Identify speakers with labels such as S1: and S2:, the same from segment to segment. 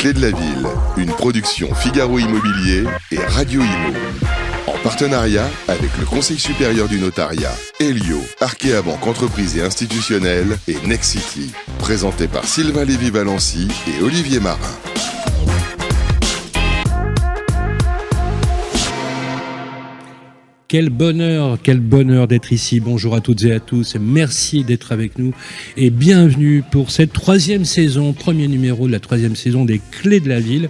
S1: Clés de la ville, une production Figaro Immobilier et Radio Imo. En partenariat avec le Conseil supérieur du notariat, Elio, Arkea Banque Entreprise et Institutionnelle et Nexity. Présenté par Sylvain Lévy-Valency et Olivier Marin.
S2: Quel bonheur d'être ici. Bonjour à toutes et à tous. Merci d'être avec nous et bienvenue pour cette troisième saison, premier numéro de la troisième saison des Clés de la ville.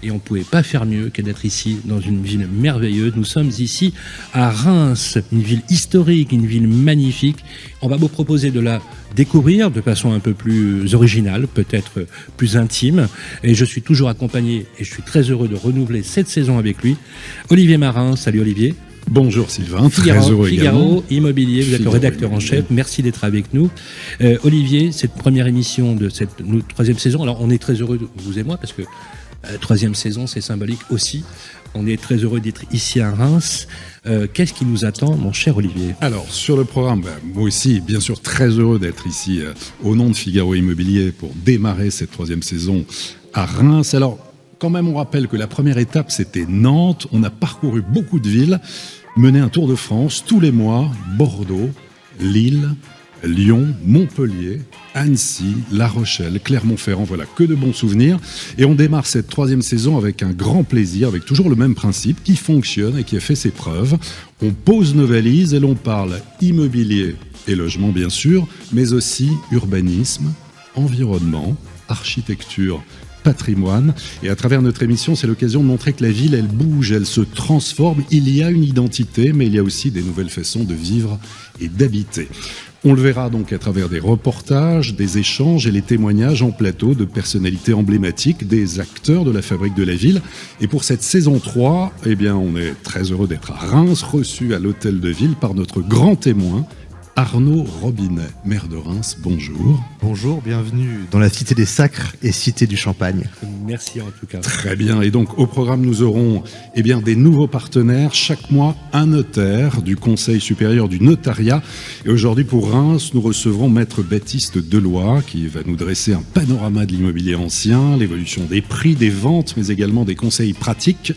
S2: Et on ne pouvait pas faire mieux que d'être ici dans une ville merveilleuse. Nous sommes ici à Reims, une ville historique, une ville magnifique. On va vous proposer de la découvrir de façon un peu plus originale, peut-être plus intime. Et je suis toujours accompagné et je suis très heureux de renouveler cette saison avec lui. Olivier Marin, salut Olivier.
S3: Bonjour Sylvain, très heureux également.
S2: Figaro Immobilier, vous êtes le rédacteur en chef, merci d'être avec nous. Olivier, cette première émission de cette troisième saison, alors on est très heureux, vous et moi, parce que troisième saison c'est symbolique aussi. On est très heureux d'être ici à Reims. Qu'est-ce qui nous attend, mon cher Olivier ?
S3: Alors, sur le programme, moi aussi, bien sûr, très heureux d'être ici au nom de Figaro Immobilier pour démarrer cette troisième saison à Reims. Alors, quand même, on rappelle que la première étape, c'était Nantes. On a parcouru beaucoup de villes, mené un tour de France tous les mois, Bordeaux, Lille, Lyon, Montpellier, Annecy, La Rochelle, Clermont-Ferrand, voilà, que de bons souvenirs. Et on démarre cette troisième saison avec un grand plaisir, avec toujours le même principe qui fonctionne et qui a fait ses preuves. On pose nos valises et l'on parle immobilier et logement, bien sûr, mais aussi urbanisme, environnement, architecture, patrimoine. Et à travers notre émission, c'est l'occasion de montrer que la ville, elle bouge, elle se transforme. Il y a une identité, mais il y a aussi des nouvelles façons de vivre et d'habiter. On le verra donc à travers des reportages, des échanges et les témoignages en plateau de personnalités emblématiques, des acteurs de la fabrique de la ville. Et pour cette saison 3, eh bien, on est très heureux d'être à Reims, reçu à l'hôtel de ville par notre grand témoin, Arnaud Robinet, maire de Reims, bonjour.
S4: Bonjour, bienvenue dans la cité des sacres et cité du champagne.
S2: Merci en tout cas.
S3: Très bien, et donc au programme nous aurons des nouveaux partenaires, chaque mois un notaire du Conseil supérieur du notariat. Et aujourd'hui pour Reims, nous recevrons maître Baptiste Deloy qui va nous dresser un panorama de l'immobilier ancien, l'évolution des prix, des ventes, mais également des conseils pratiques.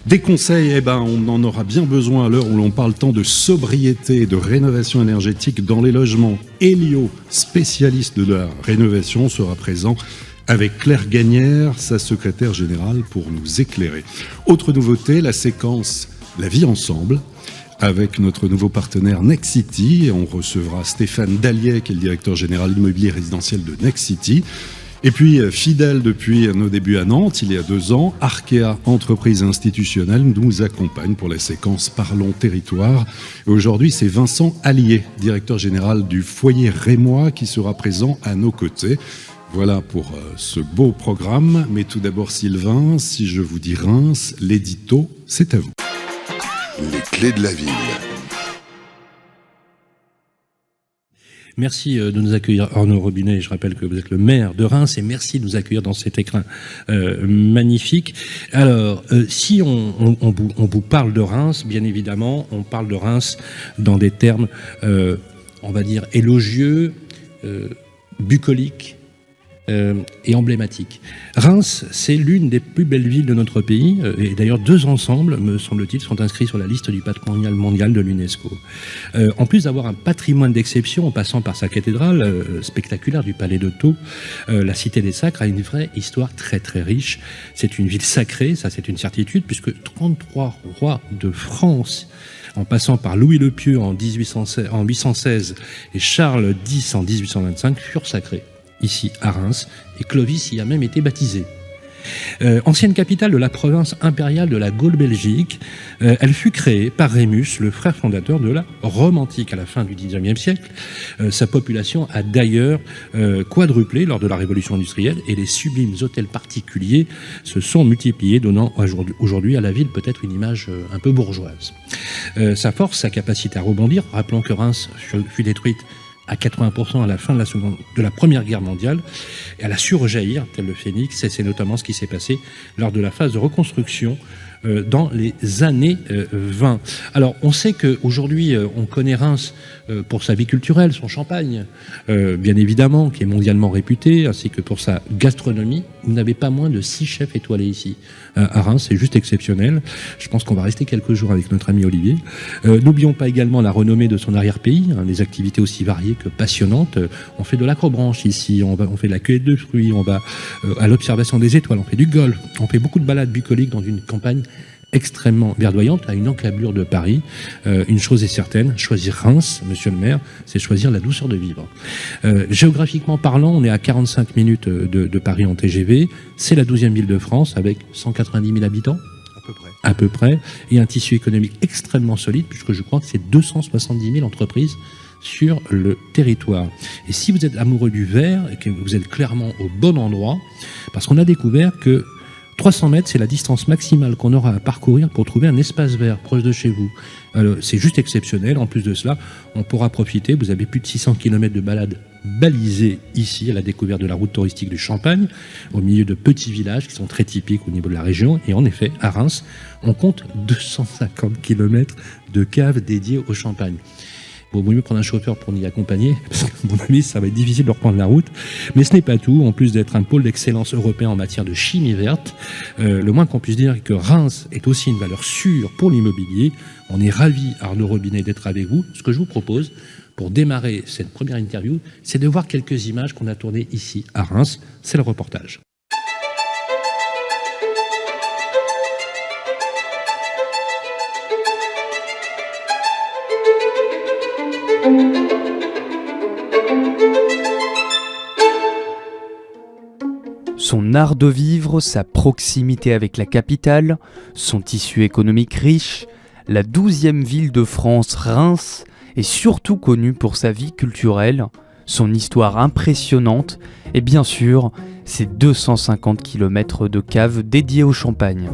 S3: Des conseils, on en aura bien besoin à l'heure où l'on parle tant de sobriété et de rénovation énergétique dans les logements. Elio, spécialiste de la rénovation, sera présent avec Claire Gagnère, sa secrétaire générale, pour nous éclairer. Autre nouveauté, la séquence La vie ensemble, avec notre nouveau partenaire Nexity. Et on recevra Stéphane Dalliet, qui est le directeur général immobilier résidentiel de Nexity. Et puis, fidèle depuis nos débuts à Nantes, il y a 2 ans, Arkea Entreprise Institutionnelle nous accompagne pour la séquence Parlons Territoire. Et aujourd'hui, c'est Vincent Allier, directeur général du foyer rémois, qui sera présent à nos côtés. Voilà pour ce beau programme. Mais tout d'abord, Sylvain, si je vous dis Reims, l'édito, c'est à vous.
S1: Les Clés de la ville.
S2: Merci de nous accueillir, Arnaud Robinet. Je rappelle que vous êtes le maire de Reims et merci de nous accueillir dans cet écrin magnifique. Alors, si on vous parle de Reims, bien évidemment, on parle de Reims dans des termes, on va dire, élogieux, bucoliques, et emblématique. Reims, c'est l'une des plus belles villes de notre pays, et d'ailleurs 2 ensembles, me semble-t-il, sont inscrits sur la liste du patrimoine mondial de l'UNESCO. En plus d'avoir un patrimoine d'exception, en passant par sa cathédrale spectaculaire du Palais de Thau, la Cité des Sacres a une vraie histoire très très riche. C'est une ville sacrée, ça c'est une certitude, puisque 33 rois de France, en passant par Louis le Pieux en 816 et Charles X en 1825, furent sacrés ici à Reims, et Clovis y a même été baptisé. Ancienne capitale de la province impériale de la Gaule-Belgique, elle fut créée par Rémus, le frère fondateur de la Rome antique à la fin du XIXe siècle. Sa population a d'ailleurs quadruplé lors de la révolution industrielle et les sublimes hôtels particuliers se sont multipliés, donnant aujourd'hui à la ville peut-être une image un peu bourgeoise. Sa force, sa capacité à rebondir, rappelons que Reims fut détruite à 80% à la fin de la Première Guerre mondiale. Et elle a su rejaillir, tel le phénix, et c'est notamment ce qui s'est passé lors de la phase de reconstruction dans les années 20. Alors, on sait qu'aujourd'hui, on connaît Reims pour sa vie culturelle, son champagne, bien évidemment, qui est mondialement réputé, ainsi que pour sa gastronomie. Vous n'avez pas moins de 6 chefs étoilés ici à Reims, c'est juste exceptionnel. Je pense qu'on va rester quelques jours avec notre ami Olivier. N'oublions pas également la renommée de son arrière-pays, des activités aussi variées que passionnantes. On fait de l'acrobranche ici, on fait de la cueillette de fruits, on va à l'observation des étoiles, on fait du golf, on fait beaucoup de balades bucoliques dans une campagne extrêmement verdoyante, à une encablure de Paris. Une chose est certaine, choisir Reims, monsieur le maire, c'est choisir la douceur de vivre. Géographiquement parlant, on est à 45 minutes de Paris en TGV. C'est la 12e ville de France avec 190 000 habitants. À peu près. Et un tissu économique extrêmement solide, puisque je crois que c'est 270 000 entreprises sur le territoire. Et si vous êtes amoureux du vert, et que vous êtes clairement au bon endroit, parce qu'on a découvert que 300 mètres, c'est la distance maximale qu'on aura à parcourir pour trouver un espace vert proche de chez vous. Alors, c'est juste exceptionnel. En plus de cela, on pourra profiter. Vous avez plus de 600 km de balades balisées ici, à la découverte de la route touristique du Champagne, au milieu de petits villages qui sont très typiques au niveau de la région. Et en effet, à Reims, on compte 250 km de caves dédiées au Champagne. Bon, vaut mieux prendre un chauffeur pour nous y accompagner, parce que, à mon avis, ça va être difficile de reprendre la route. Mais ce n'est pas tout. En plus d'être un pôle d'excellence européen en matière de chimie verte, le moins qu'on puisse dire est que Reims est aussi une valeur sûre pour l'immobilier. On est ravis, Arnaud Robinet, d'être avec vous. Ce que je vous propose, pour démarrer cette première interview, c'est de voir quelques images qu'on a tournées ici à Reims. C'est le reportage.
S5: Son art de vivre, sa proximité avec la capitale, son tissu économique riche, la 12e ville de France, Reims, est surtout connue pour sa vie culturelle, son histoire impressionnante et bien sûr ses 250 km de caves dédiées au champagne.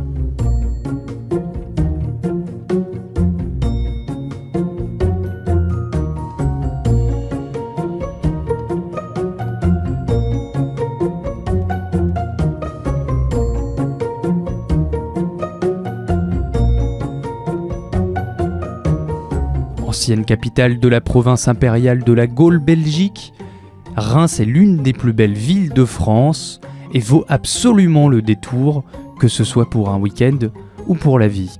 S5: Ancienne capitale de la province impériale de la Gaule Belgique, Reims est l'une des plus belles villes de France et vaut absolument le détour, que ce soit pour un week-end ou pour la vie.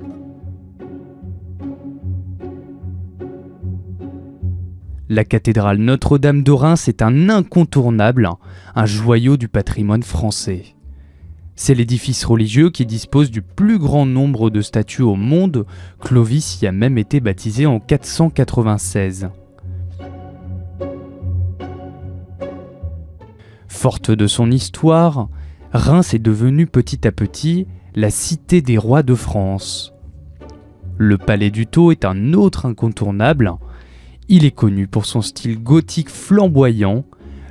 S5: La cathédrale Notre-Dame de Reims est un incontournable, un joyau du patrimoine français. C'est l'édifice religieux qui dispose du plus grand nombre de statues au monde. Clovis y a même été baptisé en 496. Forte de son histoire, Reims est devenue petit à petit la cité des rois de France. Le palais du Thau est un autre incontournable. Il est connu pour son style gothique flamboyant.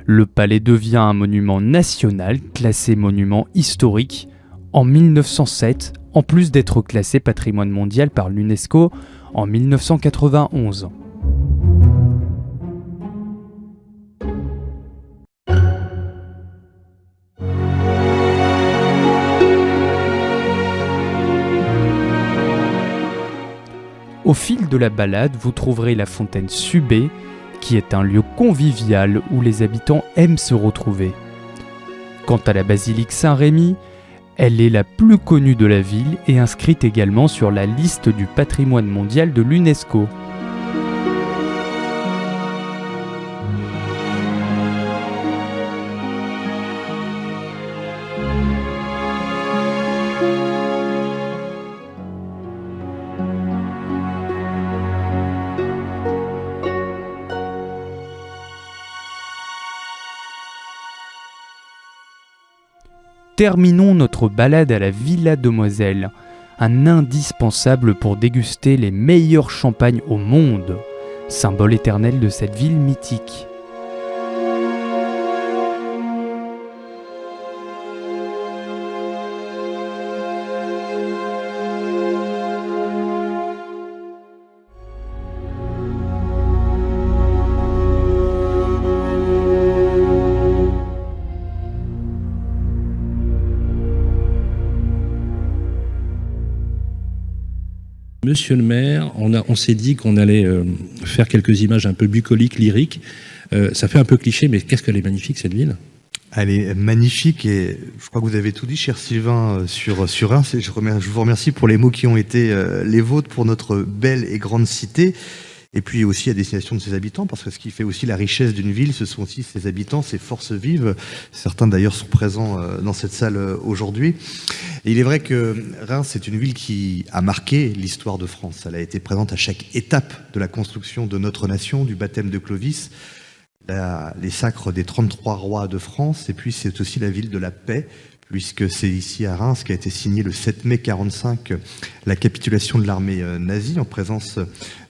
S5: Le palais devient un monument national, classé monument historique en 1907, en plus d'être classé patrimoine mondial par l'UNESCO en 1991. Au fil de la balade, vous trouverez la fontaine Subé, qui est un lieu convivial où les habitants aiment se retrouver. Quant à la basilique Saint-Rémy, elle est la plus connue de la ville et inscrite également sur la liste du patrimoine mondial de l'UNESCO. Terminons notre balade à la Villa Demoiselle, un indispensable pour déguster les meilleurs champagnes au monde, symbole éternel de cette ville mythique.
S2: Monsieur le maire, on s'est dit qu'on allait faire quelques images un peu bucoliques, lyriques. Ça fait un peu cliché, mais qu'est-ce qu'elle est magnifique, cette ville?
S4: Elle est magnifique et je crois que vous avez tout dit, cher Sylvain, sur Reims. Je vous remercie pour les mots qui ont été les vôtres pour notre belle et grande cité. Et puis aussi à destination de ses habitants, parce que ce qui fait aussi la richesse d'une ville, ce sont aussi ses habitants, ses forces vives. Certains d'ailleurs sont présents dans cette salle aujourd'hui. Et il est vrai que Reims est une ville qui a marqué l'histoire de France. Elle a été présente à chaque étape de la construction de notre nation, du baptême de Clovis, les sacres des 33 rois de France, et puis c'est aussi la ville de la paix, puisque c'est ici à Reims qu'a été signée le 7 mai 1945 la capitulation de l'armée nazie en présence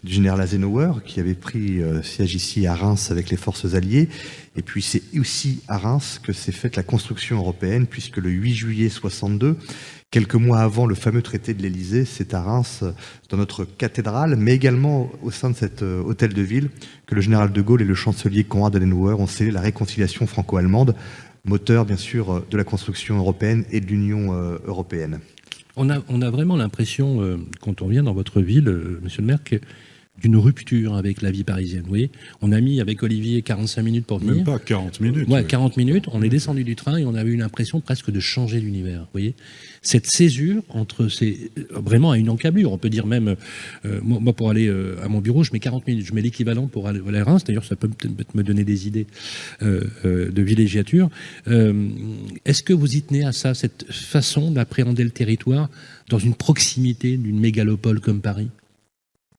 S4: du général Adenauer qui avait pris siège ici à Reims avec les forces alliées. Et puis c'est aussi à Reims que s'est faite la construction européenne, puisque le 8 juillet 62, quelques mois avant le fameux traité de l'Élysée, c'est à Reims, dans notre cathédrale, mais également au sein de cet hôtel de ville, que le général de Gaulle et le chancelier Konrad Adenauer ont scellé la réconciliation franco-allemande, moteur bien sûr de la construction européenne et de l'Union européenne.
S2: On a vraiment l'impression, quand on vient dans votre ville, monsieur le maire, d'une rupture avec la vie parisienne. Vous voyez, on a mis avec Olivier 45 minutes pour venir.
S3: Même pas 40 minutes.
S2: Ouais, 40 minutes. On est descendu du train et on avait eu l'impression presque de changer l'univers. Vous voyez, cette césure entre vraiment à une encablure. On peut dire même, moi pour aller à mon bureau, je mets 40 minutes. Je mets l'équivalent pour aller à Reims. D'ailleurs, ça peut peut-être me donner des idées de villégiature. Est-ce que vous y tenez à ça, cette façon d'appréhender le territoire dans une proximité d'une mégalopole comme Paris?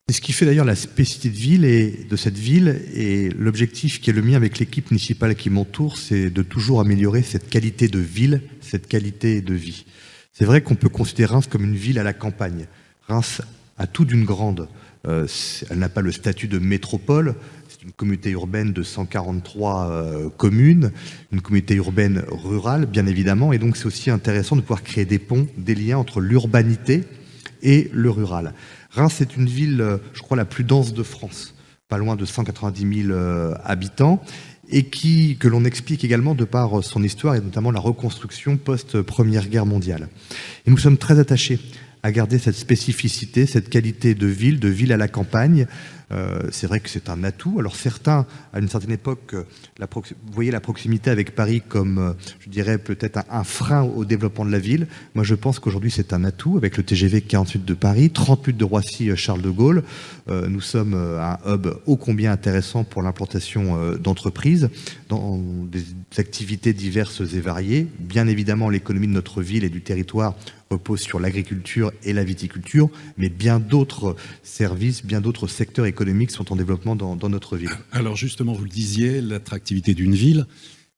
S4: C'est ce qui fait d'ailleurs la spécificité de cette ville, et l'objectif qui est le mien avec l'équipe municipale qui m'entoure, c'est de toujours améliorer cette qualité de ville, cette qualité de vie. C'est vrai qu'on peut considérer Reims comme une ville à la campagne. Reims a tout d'une grande. Elle n'a pas le statut de métropole. C'est une communauté urbaine de 143 communes, une communauté urbaine rurale, bien évidemment. Et donc c'est aussi intéressant de pouvoir créer des ponts, des liens entre l'urbanité et le rural. Reims est une ville, je crois, la plus dense de France, pas loin de 190 000 habitants, et que l'on explique également de par son histoire, et notamment la reconstruction post-Première Guerre mondiale. Et nous sommes très attachés à garder cette spécificité, cette qualité de ville à la campagne. C'est vrai que c'est un atout. Alors certains, à une certaine époque, voyaient la proximité avec Paris comme, je dirais, peut-être un frein au développement de la ville. Moi, je pense qu'aujourd'hui, c'est un atout. Avec le TGV 48 de Paris, 30 minutes de Roissy-Charles de Gaulle, nous sommes un hub ô combien intéressant pour l'implantation d'entreprises dans des activités diverses et variées. Bien évidemment, l'économie de notre ville et du territoire repose sur l'agriculture et la viticulture, mais bien d'autres services, bien d'autres secteurs économiques sont en développement dans notre ville.
S3: Alors justement, vous le disiez, l'attractivité d'une ville,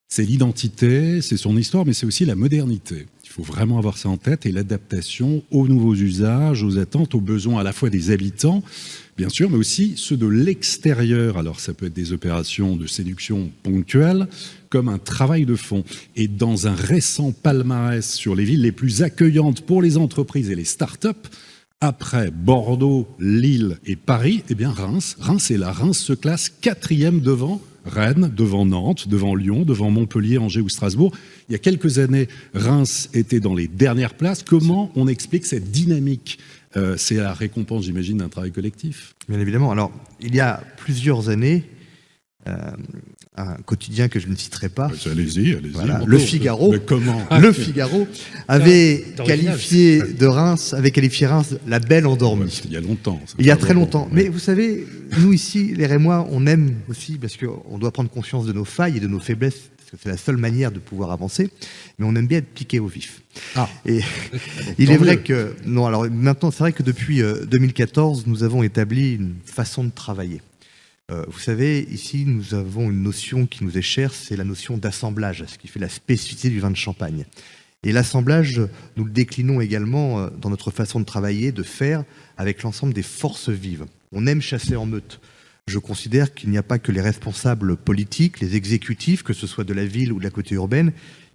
S3: c'est l'identité, c'est son histoire, mais c'est aussi la modernité. Il faut vraiment avoir ça en tête, et l'adaptation aux nouveaux usages, aux attentes, aux besoins à la fois des habitants, bien sûr, mais aussi ceux de l'extérieur. Alors ça peut être des opérations de séduction ponctuelles, comme un travail de fond. Et dans un récent palmarès sur les villes les plus accueillantes pour les entreprises et les start-up, après Bordeaux, Lille et Paris, eh bien Reims est là. Reims se classe 4e devant Rennes, devant Nantes, devant Lyon, devant Montpellier, Angers ou Strasbourg. Il y a quelques années, Reims était dans les dernières places. Comment on explique cette dynamique ? C'est la récompense, j'imagine, d'un travail collectif.
S4: Bien évidemment. Alors, il y a plusieurs années, un quotidien que je ne citerai pas,
S3: Allez-y.
S4: Voilà, Le Figaro,
S3: Mais comment
S4: Le Figaro avait qualifié Reims la belle endormie.
S3: Il y a longtemps.
S4: Il y a très longtemps. Mais vous savez, nous ici, les Rémois, on aime aussi, parce qu'on doit prendre conscience de nos failles et de nos faiblesses, parce que c'est la seule manière de pouvoir avancer, mais on aime bien être piqué au vif. Et il est vrai que... Non, alors maintenant, c'est vrai que depuis 2014, nous avons établi une façon de travailler. Vous savez, ici, nous avons une notion qui nous est chère, c'est la notion d'assemblage, ce qui fait la spécificité du vin de Champagne. Et l'assemblage, nous le déclinons également dans notre façon de travailler, de faire, avec l'ensemble des forces vives. On aime chasser en meute. Je considère qu'il n'y a pas que les responsables politiques, les exécutifs, que ce soit de la ville ou de la côté urbaine,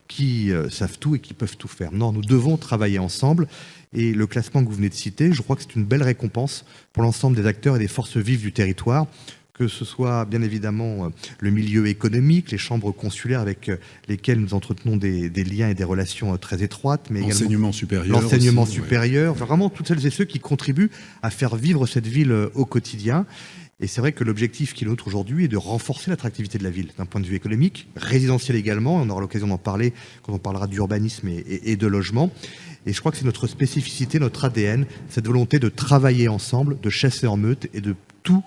S4: qui savent tout et qui peuvent tout faire. Non, nous devons travailler ensemble. Et le classement que vous venez de citer, je crois que c'est une belle récompense pour l'ensemble des acteurs et des forces vives du territoire. que ce soit bien évidemment le milieu économique, les chambres consulaires avec lesquelles nous entretenons des liens et des relations très étroites, mais également l'enseignement supérieur, enfin, vraiment toutes celles et ceux qui contribuent à faire vivre cette ville au quotidien. Et c'est vrai que l'objectif qui est le nôtre aujourd'hui est de renforcer l'attractivité de la ville d'un point de vue économique, résidentiel également, on aura l'occasion d'en parler quand on parlera d'urbanisme et de logement. Et je crois que c'est notre spécificité, notre ADN, cette volonté de travailler ensemble, de chasser en meute et de tout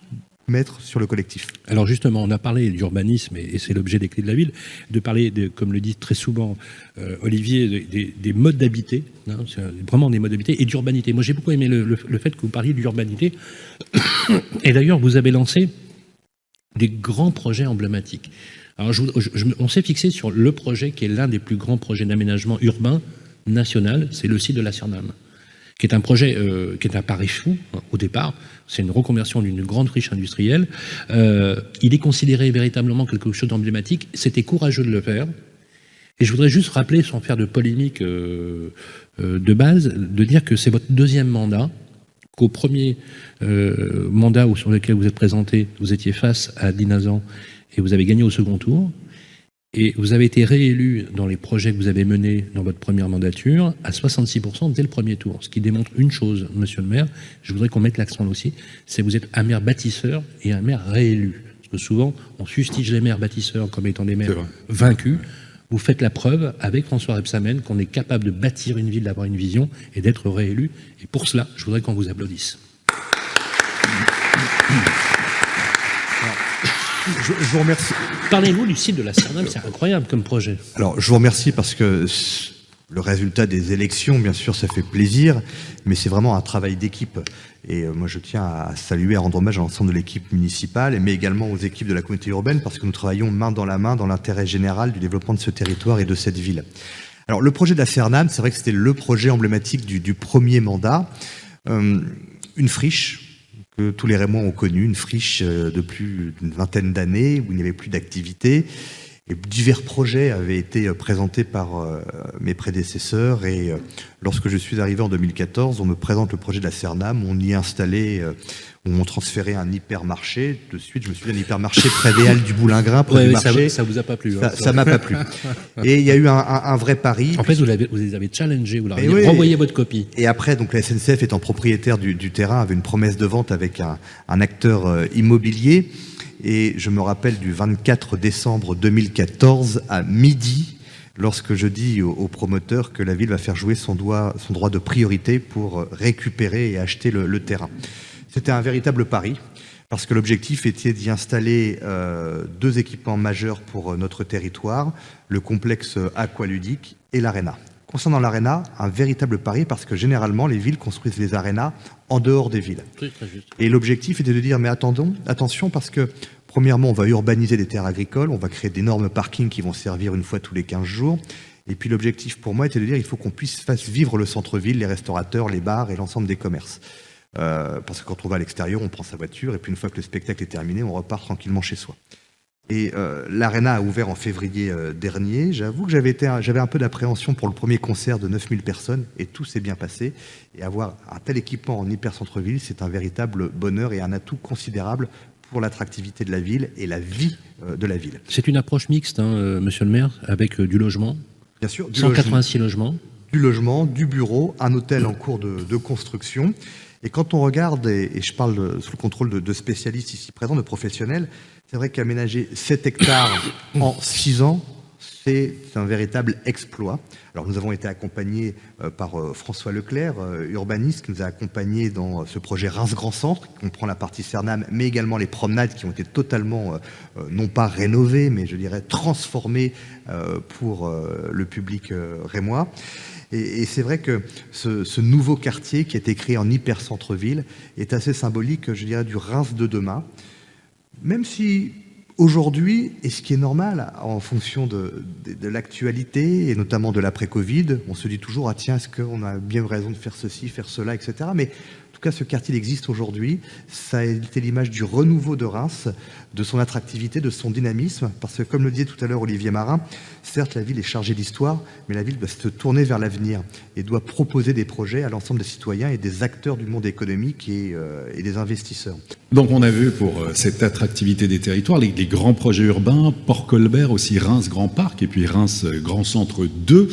S4: mettre sur le collectif.
S2: Alors justement, on a parlé d'urbanisme, et c'est l'objet des clés de la ville, de parler, comme le dit très souvent Olivier, des modes d'habiter, hein, vraiment des modes d'habiter, et d'urbanité. Moi j'ai beaucoup aimé le fait que vous parliez d'urbanité, et d'ailleurs vous avez lancé des grands projets emblématiques. Alors on s'est fixé sur le projet qui est l'un des plus grands projets d'aménagement urbain national, c'est le site de la Cernam, qui est un projet qui est un pari fou au départ. C'est une reconversion d'une grande friche industrielle. Il est considéré véritablement quelque chose d'emblématique. C'était courageux de le faire. Et je voudrais juste rappeler, sans faire de polémique de base, de dire que c'est votre deuxième mandat, qu'au premier mandat sur lequel vous êtes présenté, vous étiez face à Dinazan et vous avez gagné au second tour. Et vous avez été réélu dans les projets que vous avez menés dans votre première mandature à 66% dès le premier tour. Ce qui démontre une chose, monsieur le maire, je voudrais qu'on mette l'accent aussi, c'est que vous êtes un maire bâtisseur et un maire réélu. Parce que souvent, on fustige les maires bâtisseurs comme étant des maires vaincus. Vous faites la preuve avec François Rebsamen qu'on est capable de bâtir une ville, d'avoir une vision et d'être réélu. Et pour cela, je voudrais qu'on vous applaudisse.
S4: Je vous remercie.
S2: Parlez-nous du site de la Cernam, c'est incroyable comme projet.
S4: Alors, je vous remercie parce que le résultat des élections, bien sûr, ça fait plaisir, mais c'est vraiment un travail d'équipe. Et moi, je tiens à saluer, à rendre hommage à l'ensemble de l'équipe municipale, mais également aux équipes de la communauté urbaine, parce que nous travaillons main dans la main dans l'intérêt général du développement de ce territoire et de cette ville. Alors, le projet de la Cernam, c'est vrai que c'était le projet emblématique du premier mandat. Une friche que tous les Rémois ont connu, une friche de plus d'une vingtaine d'années où il n'y avait plus d'activité. Et divers projets avaient été présentés par mes prédécesseurs. Et lorsque je suis arrivé en 2014, on me présente le projet de la Cernam. On y installait, on transférait un hypermarché. De suite, je me suis dit un hypermarché près des Halles du Boulingrin, près du marché.
S2: Ça vous a pas plu.
S4: Ça m'a pas plu. Et il y a eu un vrai pari.
S2: En fait, vous les avez challengés, vous leur avez renvoyé votre copie.
S4: Et après, donc la SNCF étant propriétaire du terrain, avait une promesse de vente avec un acteur immobilier. Et je me rappelle du 24 décembre 2014 à midi, lorsque je dis au promoteur que la ville va faire jouer son droit de priorité pour récupérer et acheter le terrain. C'était un véritable pari, parce que l'objectif était d'y installer deux équipements majeurs pour notre territoire, le complexe aqualudique et l'aréna. Concernant l'aréna, un véritable pari, parce que généralement, les villes construisent les arénas en dehors des villes.
S2: Très, très juste.
S4: Et l'objectif était de dire, mais attention, parce que premièrement, on va urbaniser des terres agricoles, on va créer d'énormes parkings qui vont servir une fois tous les 15 jours. Et puis l'objectif pour moi était de dire, il faut qu'on puisse faire vivre le centre-ville, les restaurateurs, les bars et l'ensemble des commerces. Parce que quand on va à l'extérieur, on prend sa voiture, et puis une fois que le spectacle est terminé, on repart tranquillement chez soi. Et l'aréna a ouvert en février dernier. J'avoue que j'avais un peu d'appréhension pour le premier concert de 9000 personnes, et tout s'est bien passé. Et avoir un tel équipement en hyper-centre-ville, c'est un véritable bonheur et un atout considérable pour l'attractivité de la ville et la vie de la ville.
S2: C'est une approche mixte, hein, monsieur le maire, avec du logement.
S4: Bien sûr.
S2: 186 logements.
S4: Du logement, du bureau, un hôtel en cours de construction. Et quand on regarde, et je parle sous le contrôle de spécialistes ici présents, de professionnels, c'est vrai qu'aménager 7 hectares en 6 ans, c'est un véritable exploit. Alors nous avons été accompagnés par François Leclerc, urbaniste, qui nous a accompagnés dans ce projet Reims Grand Centre, qui comprend la partie Cernam, mais également les promenades qui ont été totalement, non pas rénovées, mais je dirais transformées pour le public rémois. Et c'est vrai que ce nouveau quartier qui a été créé en hyper-centre-ville est assez symbolique, je dirais, du Reims de demain. Même si aujourd'hui, et ce qui est normal en fonction de l'actualité, et notamment de l'après-Covid, on se dit toujours, ah tiens, est-ce qu'on a bien raison de faire ceci, faire cela, etc. Mais tout cas, ce quartier il existe aujourd'hui. Ça a été l'image du renouveau de Reims, de son attractivité, de son dynamisme. Parce que, comme le disait tout à l'heure Olivier Marin, certes, la ville est chargée d'histoire, mais la ville doit se tourner vers l'avenir et doit proposer des projets à l'ensemble des citoyens et des acteurs du monde économique et des investisseurs.
S3: Donc on a vu pour cette attractivité des territoires, les grands projets urbains, Port-Colbert, aussi Reims Grand Parc, et puis Reims Grand Centre 2.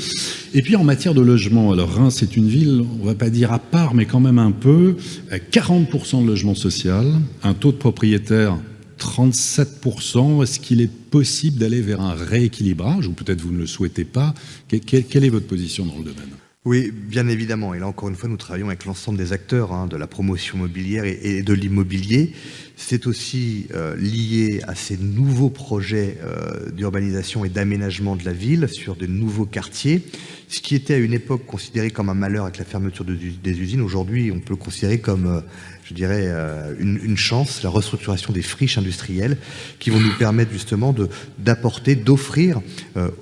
S3: Et puis en matière de logement, alors Reims c'est une ville, on va pas dire à part, mais quand même un peu, 40% de logement social, un taux de propriétaires 37%. Est-ce qu'il est possible d'aller vers un rééquilibrage, ou peut-être vous ne le souhaitez pas? Quelle est votre position dans le domaine?
S4: Oui, bien évidemment. Et là, encore une fois, nous travaillons avec l'ensemble des acteurs de la promotion immobilière et de l'immobilier. C'est aussi lié à ces nouveaux projets d'urbanisation et d'aménagement de la ville sur de nouveaux quartiers. Ce qui était à une époque considéré comme un malheur avec la fermeture des usines, aujourd'hui, on peut le considérer comme, je dirais, une chance, la restructuration des friches industrielles qui vont nous permettre justement d'apporter, d'offrir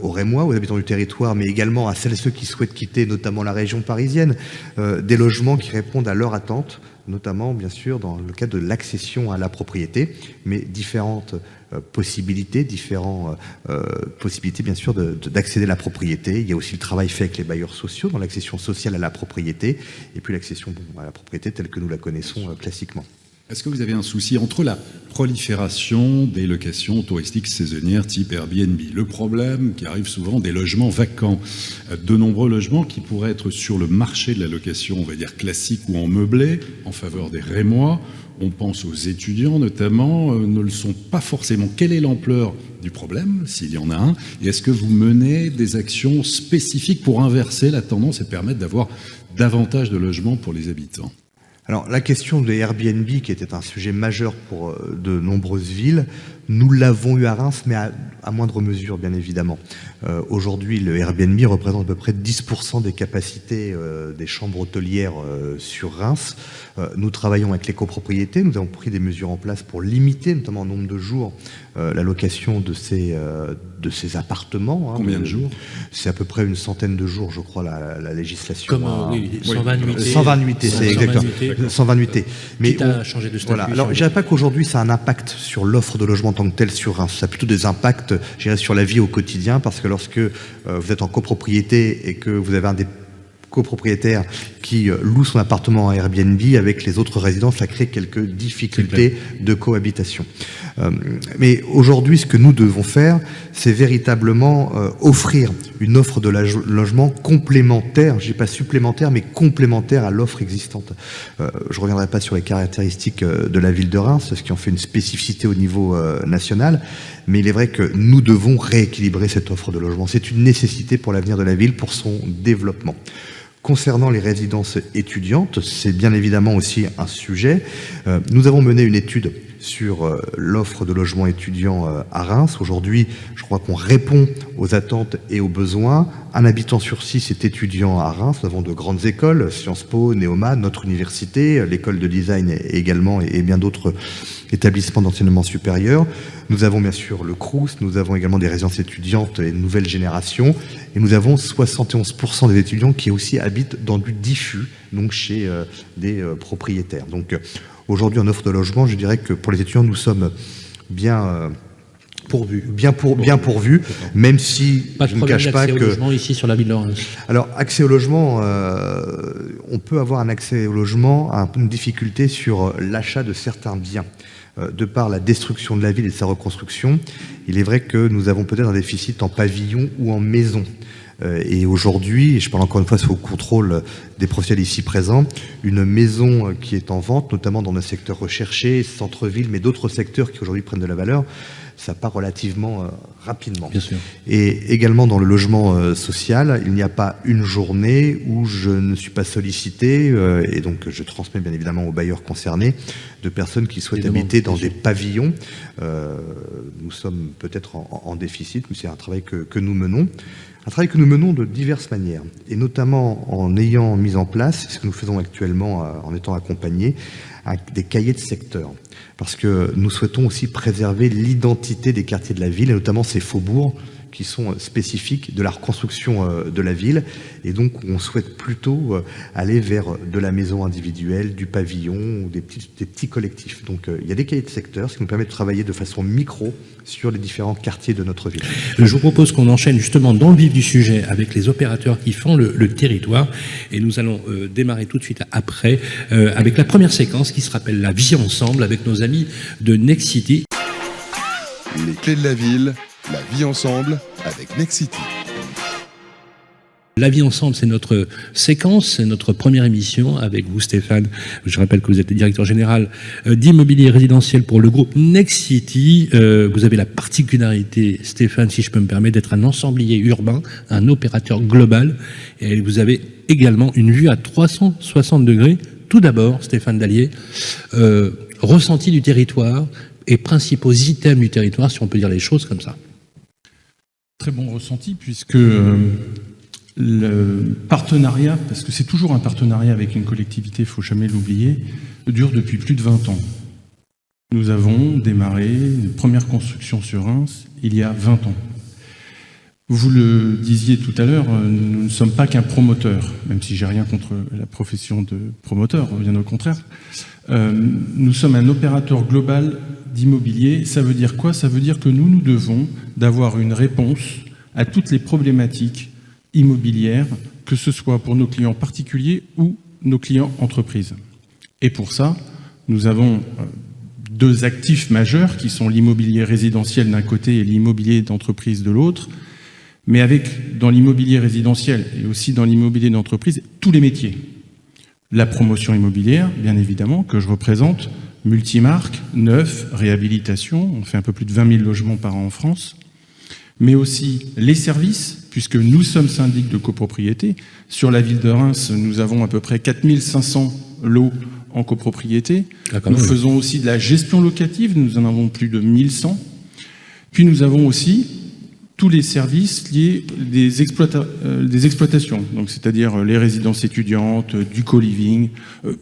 S4: aux Rémois, aux habitants du territoire, mais également à celles et ceux qui souhaitent quitter notamment la région parisienne, des logements qui répondent à leurs attentes, notamment bien sûr dans le cadre de l'accession à la propriété, mais différentes possibilités bien sûr d'accéder à la propriété. Il y a aussi le travail fait avec les bailleurs sociaux dans l'accession sociale à la propriété, et puis l'accession à la propriété telle que nous la connaissons classiquement.
S3: Est-ce que vous avez un souci entre la prolifération des locations touristiques saisonnières type Airbnb, le problème qui arrive souvent des logements vacants, de nombreux logements qui pourraient être sur le marché de la location, on va dire classique ou en meublé, en faveur des Rémois, on pense aux étudiants notamment, ne le sont pas forcément. Quelle est l'ampleur du problème, s'il y en a un, et est-ce que vous menez des actions spécifiques pour inverser la tendance et permettre d'avoir davantage de logements pour les habitants ?
S4: Alors, la question des Airbnb, qui était un sujet majeur pour de nombreuses villes, nous l'avons eu à Reims, mais à moindre mesure, bien évidemment. Aujourd'hui, le Airbnb représente à peu près 10% des capacités des chambres hôtelières sur Reims. Nous travaillons avec les copropriétés. Nous avons pris des mesures en place pour limiter, notamment en nombre de jours, la location de ces appartements.
S3: Combien de jours?
S4: C'est à peu près une centaine de jours, je crois, la législation.
S2: Comme, oui, 120 nuitées.
S4: 120 nuitées, c'est exactement. 120 nuitées. Mais
S2: quitte à changer de statut.
S4: Voilà. Alors, je dirais pas qu'aujourd'hui, ça a un impact sur l'offre de logement en tant que tel sur Reims. Ça a plutôt des impacts, je dirais, sur la vie au quotidien, parce que lorsque vous êtes en copropriété et que vous avez un des copropriétaire qui loue son appartement à Airbnb avec les autres résidents, ça crée quelques difficultés de cohabitation. Mais aujourd'hui, ce que nous devons faire, c'est véritablement offrir une offre de logement complémentaire, je dis pas supplémentaire, mais complémentaire à l'offre existante. Je reviendrai pas sur les caractéristiques de la ville de Reims, ce qui en fait une spécificité au niveau national, mais il est vrai que nous devons rééquilibrer cette offre de logement. C'est une nécessité pour l'avenir de la ville, pour son développement. Concernant les résidences étudiantes, c'est bien évidemment aussi un sujet. Nous avons mené une étude sur l'offre de logements étudiants à Reims. Aujourd'hui, je crois qu'on répond aux attentes et aux besoins. Un habitant sur 6 est étudiant à Reims. Nous avons de grandes écoles, Sciences Po, Néoma, notre université, l'école de design également, et bien d'autres établissements d'enseignement supérieur. Nous avons bien sûr le Crous, nous avons également des résidences étudiantes et une nouvelle génération, et nous avons 71% des étudiants qui aussi habitent dans du diffus, donc chez des propriétaires. Donc aujourd'hui, en offre de logement, je dirais que pour les étudiants, nous sommes bien pourvus, même si je ne cache pas que...
S2: Au logement ici sur la ville de Reims.
S4: Alors, accès au logement, on peut avoir un accès au logement à une difficulté sur l'achat de certains biens. De par la destruction de la ville et de sa reconstruction, il est vrai que nous avons peut-être un déficit en pavillon ou en maison. Et aujourd'hui, et je parle encore une fois sous contrôle des professionnels ici présents, une maison qui est en vente, notamment dans nos secteurs recherchés, centre-ville, mais d'autres secteurs qui aujourd'hui prennent de la valeur, ça part relativement rapidement.
S2: Bien sûr.
S4: Et également dans le logement social, il n'y a pas une journée où je ne suis pas sollicité, et donc je transmets bien évidemment aux bailleurs concernés, de personnes qui souhaitent habiter dans des pavillons. Nous sommes peut-être en déficit, mais c'est un travail que nous menons. Un travail que nous menons de diverses manières, et notamment en ayant mis en place, ce que nous faisons actuellement en étant accompagnés, des cahiers de secteur. Parce que nous souhaitons aussi préserver l'identité des quartiers de la ville, et notamment ces faubourgs qui sont spécifiques de la reconstruction de la ville. Et donc, on souhaite plutôt aller vers de la maison individuelle, du pavillon ou des petits collectifs. Donc, il y a des cahiers de secteur, ce qui nous permet de travailler de façon micro sur les différents quartiers de notre ville.
S2: Je vous propose qu'on enchaîne justement dans le vif du sujet avec les opérateurs qui font le territoire. Et nous allons démarrer tout de suite après avec la première séquence qui se rappelle la vie ensemble avec nos amis de Nexity.
S1: Les clés de la ville, la vie ensemble avec Nexity.
S2: La vie ensemble, c'est notre séquence, c'est notre première émission avec vous, Stéphane. Je rappelle que vous êtes le directeur général d'immobilier résidentiel pour le groupe Nexity. Vous avez la particularité, Stéphane, si je peux me permettre, d'être un ensemblier urbain, un opérateur global. Et vous avez également une vue à 360 degrés. Tout d'abord, Stéphane Dallier, ressenti du territoire et principaux items du territoire, si on peut dire les choses comme ça.
S6: Très bon ressenti, puisque le partenariat, parce que c'est toujours un partenariat avec une collectivité, il ne faut jamais l'oublier, dure depuis plus de 20 ans. Nous avons démarré une première construction sur Reims il y a 20 ans. Vous le disiez tout à l'heure, nous ne sommes pas qu'un promoteur, même si j'ai rien contre la profession de promoteur, bien au contraire. Nous sommes un opérateur global d'immobilier. Ça veut dire quoi? Ça veut dire que nous devons d'avoir une réponse à toutes les problématiques immobilières, que ce soit pour nos clients particuliers ou nos clients entreprises. Et pour ça, nous avons deux actifs majeurs qui sont l'immobilier résidentiel d'un côté et l'immobilier d'entreprise de l'autre, mais avec, dans l'immobilier résidentiel et aussi dans l'immobilier d'entreprise, tous les métiers. La promotion immobilière, bien évidemment, que je représente, multimarque, neuf, réhabilitation, on fait un peu plus de 20 000 logements par an en France, mais aussi les services, puisque nous sommes syndic de copropriété. Sur la ville de Reims, nous avons à peu près 4500 lots en copropriété. Nous faisons aussi de la gestion locative, nous en avons plus de 1100. Puis nous avons aussi tous les services liés des exploitations, donc c'est-à-dire les résidences étudiantes, du co-living.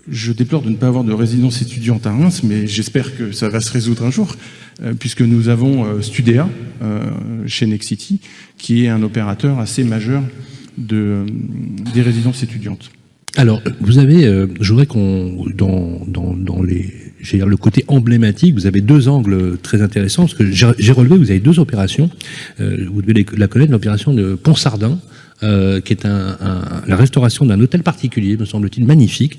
S6: Je déplore de ne pas avoir de résidence étudiante à Reims, mais j'espère que ça va se résoudre un jour, puisque nous avons Studéa chez Nexity, qui est un opérateur assez majeur des résidences étudiantes.
S2: Alors, vous avez, je voudrais qu'on, dans les, j'ai le côté emblématique, vous avez deux angles très intéressants, parce que j'ai relevé, vous avez deux opérations, vous devez la connaître, l'opération de Pont-Sardin, qui est la restauration d'un hôtel particulier, me semble-t-il, magnifique,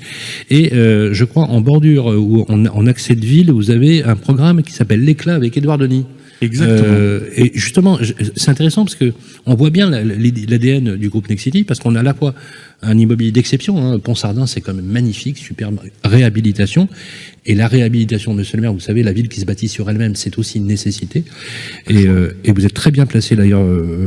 S2: et je crois en bordure ou en accès de ville, vous avez un programme qui s'appelle l'Éclat avec Édouard Denis.
S6: Exactement.
S2: Et justement, c'est intéressant parce que on voit bien l'ADN du groupe Nexity, parce qu'on a à la fois un immobilier d'exception, hein. Pont-Sardin, c'est quand même magnifique, superbe réhabilitation. Et la réhabilitation, monsieur le maire, vous savez, la ville qui se bâtit sur elle-même, c'est aussi une nécessité. Et vous êtes très bien placé d'ailleurs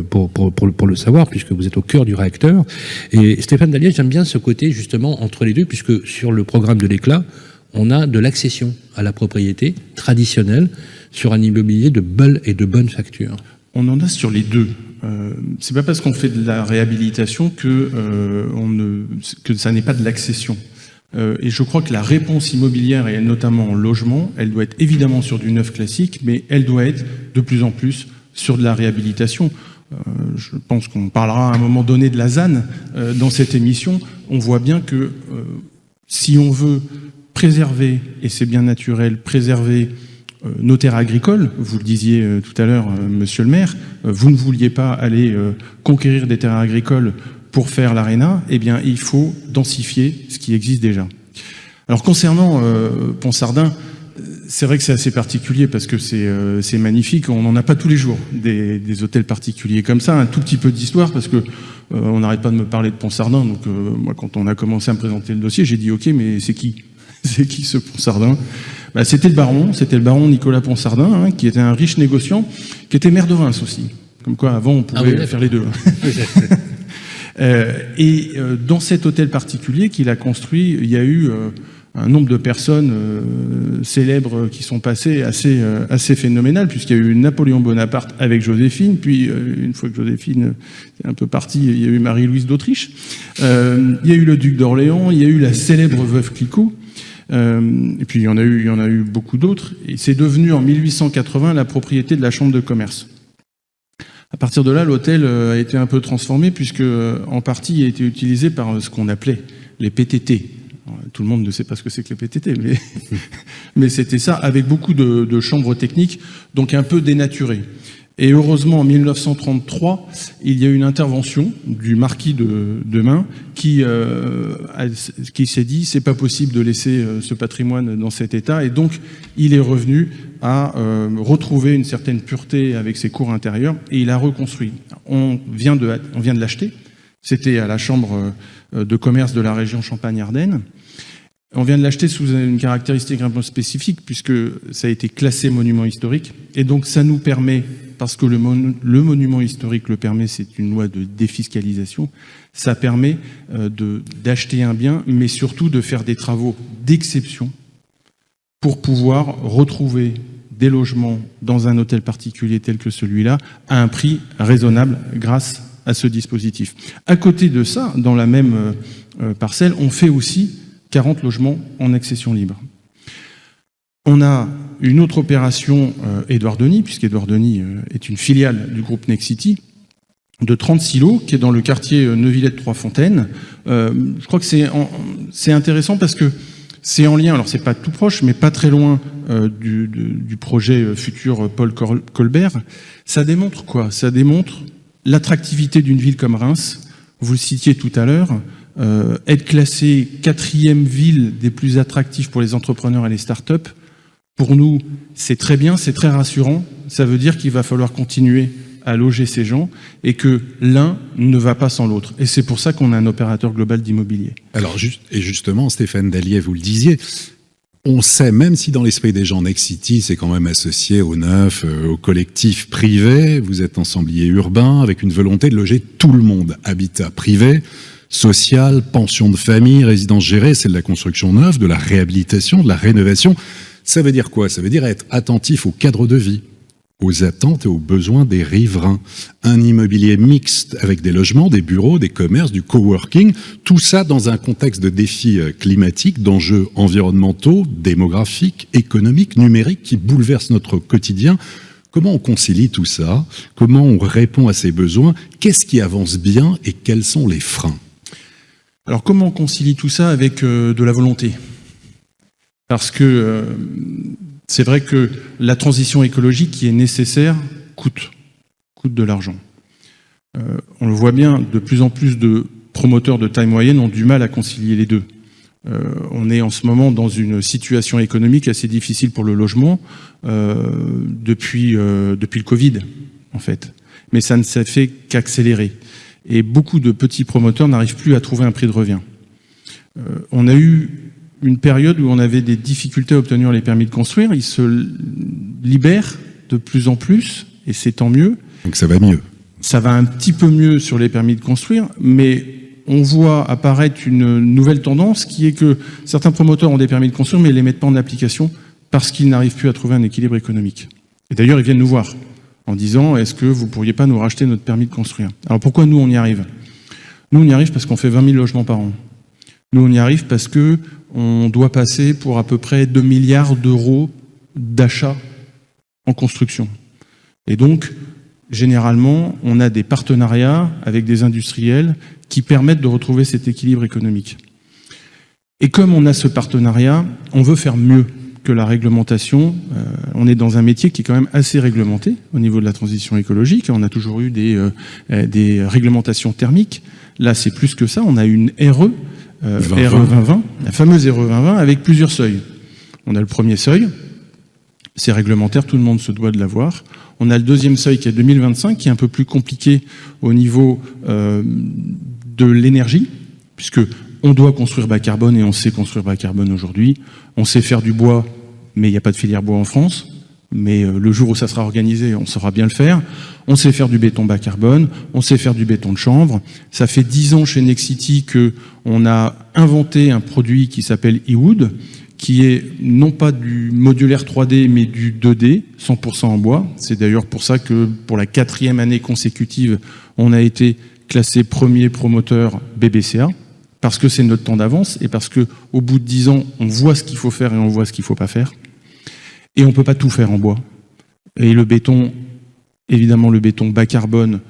S2: pour le savoir, puisque vous êtes au cœur du réacteur. Et Stéphane Dallier, j'aime bien ce côté justement entre les deux, puisque sur le programme de l'Éclat, on a de l'accession à la propriété traditionnelle sur un immobilier de belle et de bonne facture.
S6: On en a sur les deux. C'est pas parce qu'on fait de la réhabilitation que ça n'est pas de l'accession. Et je crois que la réponse immobilière, et notamment en logement, elle doit être évidemment sur du neuf classique, mais elle doit être de plus en plus sur de la réhabilitation. Je pense qu'on parlera à un moment donné de la ZAN dans cette émission. On voit bien que si on veut préserver, et c'est bien naturel, préserver nos terres agricoles, vous le disiez tout à l'heure, monsieur le maire, vous ne vouliez pas aller conquérir des terres agricoles pour faire l'aréna, eh bien il faut densifier ce qui existe déjà. Alors concernant Pont-Sardin, c'est vrai que c'est assez particulier parce que c'est magnifique, on n'en a pas tous les jours des hôtels particuliers comme ça. Un tout petit peu d'histoire parce que on n'arrête pas de me parler de Pont-Sardin, donc moi quand on a commencé à me présenter le dossier, j'ai dit ok, mais c'est qui ce Pont-Sardin? Bah, c'était le baron Nicolas Pont-Sardin, hein, qui était un riche négociant, qui était maire de Reims aussi. Comme quoi, avant, on pouvait faire les deux. Dans cet hôtel particulier qu'il a construit, il y a eu un nombre de personnes célèbres qui sont passées assez phénoménal, puisqu'il y a eu Napoléon Bonaparte avec Joséphine, puis une fois que Joséphine est un peu partie, il y a eu Marie-Louise d'Autriche, il y a eu le duc d'Orléans, il y a eu la célèbre veuve Clicquot, et puis il y en a eu beaucoup d'autres, et c'est devenu en 1880 la propriété de la Chambre de commerce. À partir de là, l'hôtel a été un peu transformé puisque, en partie, il a été utilisé par ce qu'on appelait les PTT. Alors, tout le monde ne sait pas ce que c'est que les PTT, mais c'était ça, avec beaucoup de chambres techniques, donc un peu dénaturées. Et heureusement, en 1933, il y a eu une intervention du marquis de Main qui s'est dit c'est pas possible de laisser ce patrimoine dans cet état, et donc il est revenu à retrouver une certaine pureté avec ses cours intérieures, et il a reconstruit. On vient de l'acheter. C'était à la chambre de commerce de la région Champagne-Ardenne. On vient de l'acheter sous une caractéristique un peu spécifique, puisque ça a été classé monument historique. Et donc ça nous permet, parce que le monument historique le permet, c'est une loi de défiscalisation, ça permet d'acheter un bien, mais surtout de faire des travaux d'exception pour pouvoir retrouver des logements dans un hôtel particulier tel que celui-là à un prix raisonnable grâce à ce dispositif. À côté de ça, dans la même parcelle, on fait aussi 40 logements en accession libre. On a une autre opération, Édouard Denis, puisqu'Édouard Denis est une filiale du groupe Nexity, de 30 silos, qui est dans le quartier Neuvillette-Trois-Fontaines. Je crois que c'est intéressant parce que c'est en lien, alors c'est pas tout proche, mais pas très loin du projet futur Paul Colbert. Ça démontre quoi? Ça démontre l'attractivité d'une ville comme Reims. Vous le citiez tout à l'heure. Être classé 4e ville des plus attractives pour les entrepreneurs et les startups, pour nous, c'est très bien, c'est très rassurant. Ça veut dire qu'il va falloir continuer à loger ces gens et que l'un ne va pas sans l'autre. Et c'est pour ça qu'on a un opérateur global d'immobilier.
S3: Alors, justement, Stéphane Dallier, vous le disiez, on sait, même si dans l'esprit des gens, Nexity, c'est quand même associé au neuf, au collectif privé, vous êtes ensemblier urbain avec une volonté de loger tout le monde. Habitat privé, social, pension de famille, résidence gérée, c'est de la construction neuve, de la réhabilitation, de la rénovation. Ça veut dire quoi? Ça veut dire être attentif au cadre de vie, aux attentes et aux besoins des riverains. Un immobilier mixte avec des logements, des bureaux, des commerces, du coworking, tout ça dans un contexte de défis climatiques, d'enjeux environnementaux, démographiques, économiques, numériques qui bouleversent notre quotidien. Comment on concilie tout ça? Comment on répond à ces besoins? Qu'est-ce qui avance bien et quels sont les freins?
S6: Alors comment on concilie tout ça avec de la volonté? Parce que c'est vrai que la transition écologique qui est nécessaire coûte de l'argent. On le voit bien, de plus en plus de promoteurs de taille moyenne ont du mal à concilier les deux. On est en ce moment dans une situation économique assez difficile pour le logement depuis le Covid, en fait. Mais ça ne s'est fait qu'accélérer. Et beaucoup de petits promoteurs n'arrivent plus à trouver un prix de revient. On a eu une période où on avait des difficultés à obtenir les permis de construire. Ils se libèrent de plus en plus, et c'est tant mieux.
S3: Donc ça va mieux.
S6: Ça va un petit peu mieux sur les permis de construire, mais on voit apparaître une nouvelle tendance qui est que certains promoteurs ont des permis de construire, mais ils ne les mettent pas en application parce qu'ils n'arrivent plus à trouver un équilibre économique. Et d'ailleurs, ils viennent nous voir en disant « Est-ce que vous ne pourriez pas nous racheter notre permis de construire ?» Alors pourquoi nous, on y arrive? Nous, on y arrive parce qu'on fait 20 000 logements par an. Nous, on y arrive parce qu'on doit passer pour à peu près 2 milliards d'euros d'achats en construction. Et donc, généralement, on a des partenariats avec des industriels qui permettent de retrouver cet équilibre économique. Et comme on a ce partenariat, on veut faire mieux que la réglementation. On est dans un métier qui est quand même assez réglementé au niveau de la transition écologique. On a toujours eu des réglementations thermiques. Là, c'est plus que ça. On a une RE 2020, la fameuse RE 2020, avec plusieurs seuils. On a le premier seuil, c'est réglementaire, tout le monde se doit de l'avoir. On a le deuxième seuil qui est 2025, qui est un peu plus compliqué au niveau de l'énergie, puisque on doit construire bas carbone et on sait construire bas carbone aujourd'hui. On sait faire du bois, mais il n'y a pas de filière bois en France. Mais le jour où ça sera organisé, on saura bien le faire. On sait faire du béton bas carbone, on sait faire du béton de chanvre. Ça fait 10 ans chez Nexity qu'on a inventé un produit qui s'appelle eWood, qui est non pas du modulaire 3D, mais du 2D, 100% en bois. C'est d'ailleurs pour ça que pour la 4e année consécutive, on a été classé premier promoteur BBCA, parce que c'est notre temps d'avance et parce qu'au bout de 10 ans, on voit ce qu'il faut faire et on voit ce qu'il ne faut pas faire. Et on ne peut pas tout faire en bois. Et le béton évidemment le béton bas carbone.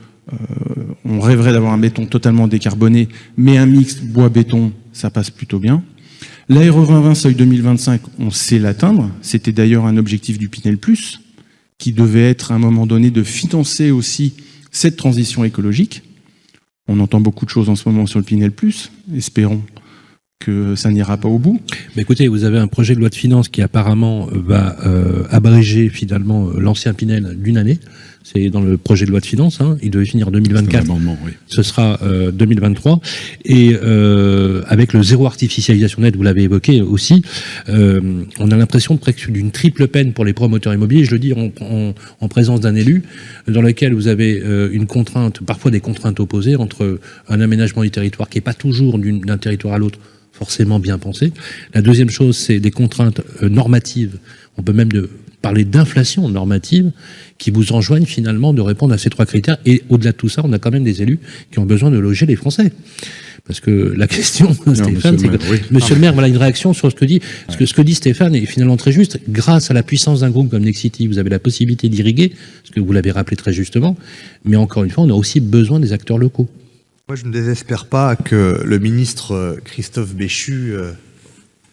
S6: On rêverait d'avoir un béton totalement décarboné, mais un mix bois-béton, ça passe plutôt bien. L'ARE 2020 seuil 2025, on sait l'atteindre. C'était d'ailleurs un objectif du Pinel+, qui devait être à un moment donné de financer aussi cette transition écologique. On entend beaucoup de choses en ce moment sur le Pinel+, espérons que ça n'ira pas au bout.
S2: Mais écoutez, vous avez un projet de loi de finances qui apparemment va abréger finalement l'ancien Pinel d'une année. C'est dans le projet de loi de finances, hein. Il devait finir 2024.
S3: Oui.
S2: Ce sera 2023. Et avec le zéro artificialisation nette, vous l'avez évoqué aussi, on a l'impression presque d'une triple peine pour les promoteurs immobiliers. Je le dis en présence d'un élu, dans lequel vous avez une contrainte, parfois des contraintes opposées entre un aménagement du territoire qui n'est pas toujours d'un territoire à l'autre forcément bien pensé. La deuxième chose, c'est des contraintes normatives. On peut même parler d'inflation normative qui vous enjoignent finalement de répondre à ces trois critères. Et au-delà de tout ça, on a quand même des élus qui ont besoin de loger les Français. Parce que la question, Stéphane, c'est que Monsieur le maire, voilà une réaction sur ce que dit, ce que dit Stéphane est finalement très juste. Grâce à la puissance d'un groupe comme Nexity, vous avez la possibilité d'irriguer, ce que vous l'avez rappelé très justement. Mais encore une fois, on a aussi besoin des acteurs locaux.
S4: Moi, je ne désespère pas que le ministre Christophe Béchu,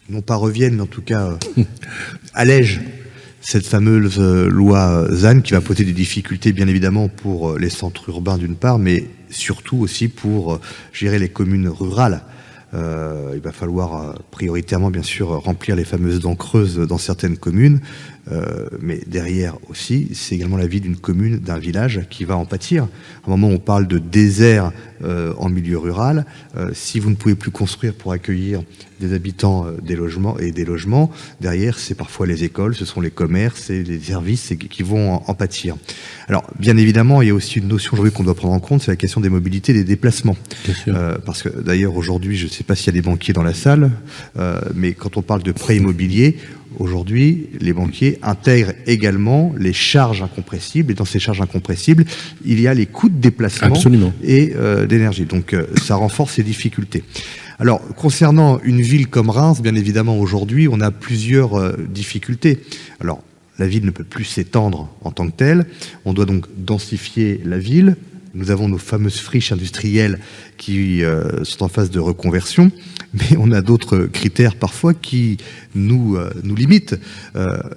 S4: non pas revienne, mais en tout cas allège cette fameuse loi ZAN qui va poser des difficultés, bien évidemment, pour les centres urbains d'une part, mais surtout aussi pour gérer les communes rurales. Il va falloir prioritairement, bien sûr, remplir les fameuses dents creuses dans certaines communes, mais derrière aussi, c'est également la vie d'une commune, d'un village qui va en pâtir. À un moment où on parle de désert en milieu rural, si vous ne pouvez plus construire pour accueillir des habitants, des logements, derrière, c'est parfois les écoles, ce sont les commerces et les services qui vont en pâtir. Alors, bien évidemment, il y a aussi une notion aujourd'hui qu'on doit prendre en compte, c'est la question des mobilités, des déplacements. Parce que d'ailleurs, aujourd'hui, je ne sais pas s'il y a des banquiers dans la salle, mais quand on parle de prêt immobilier, aujourd'hui, les banquiers intègrent également les charges incompressibles, et dans ces charges incompressibles, il y a les coûts de déplacement et d'énergie. Donc, ça renforce ces difficultés. Alors, concernant une ville comme Reims, bien évidemment, aujourd'hui, on a plusieurs difficultés. Alors, la ville ne peut plus s'étendre en tant que telle. On doit donc densifier la ville. Nous avons nos fameuses friches industrielles qui sont en phase de reconversion, mais on a d'autres critères parfois qui nous limitent.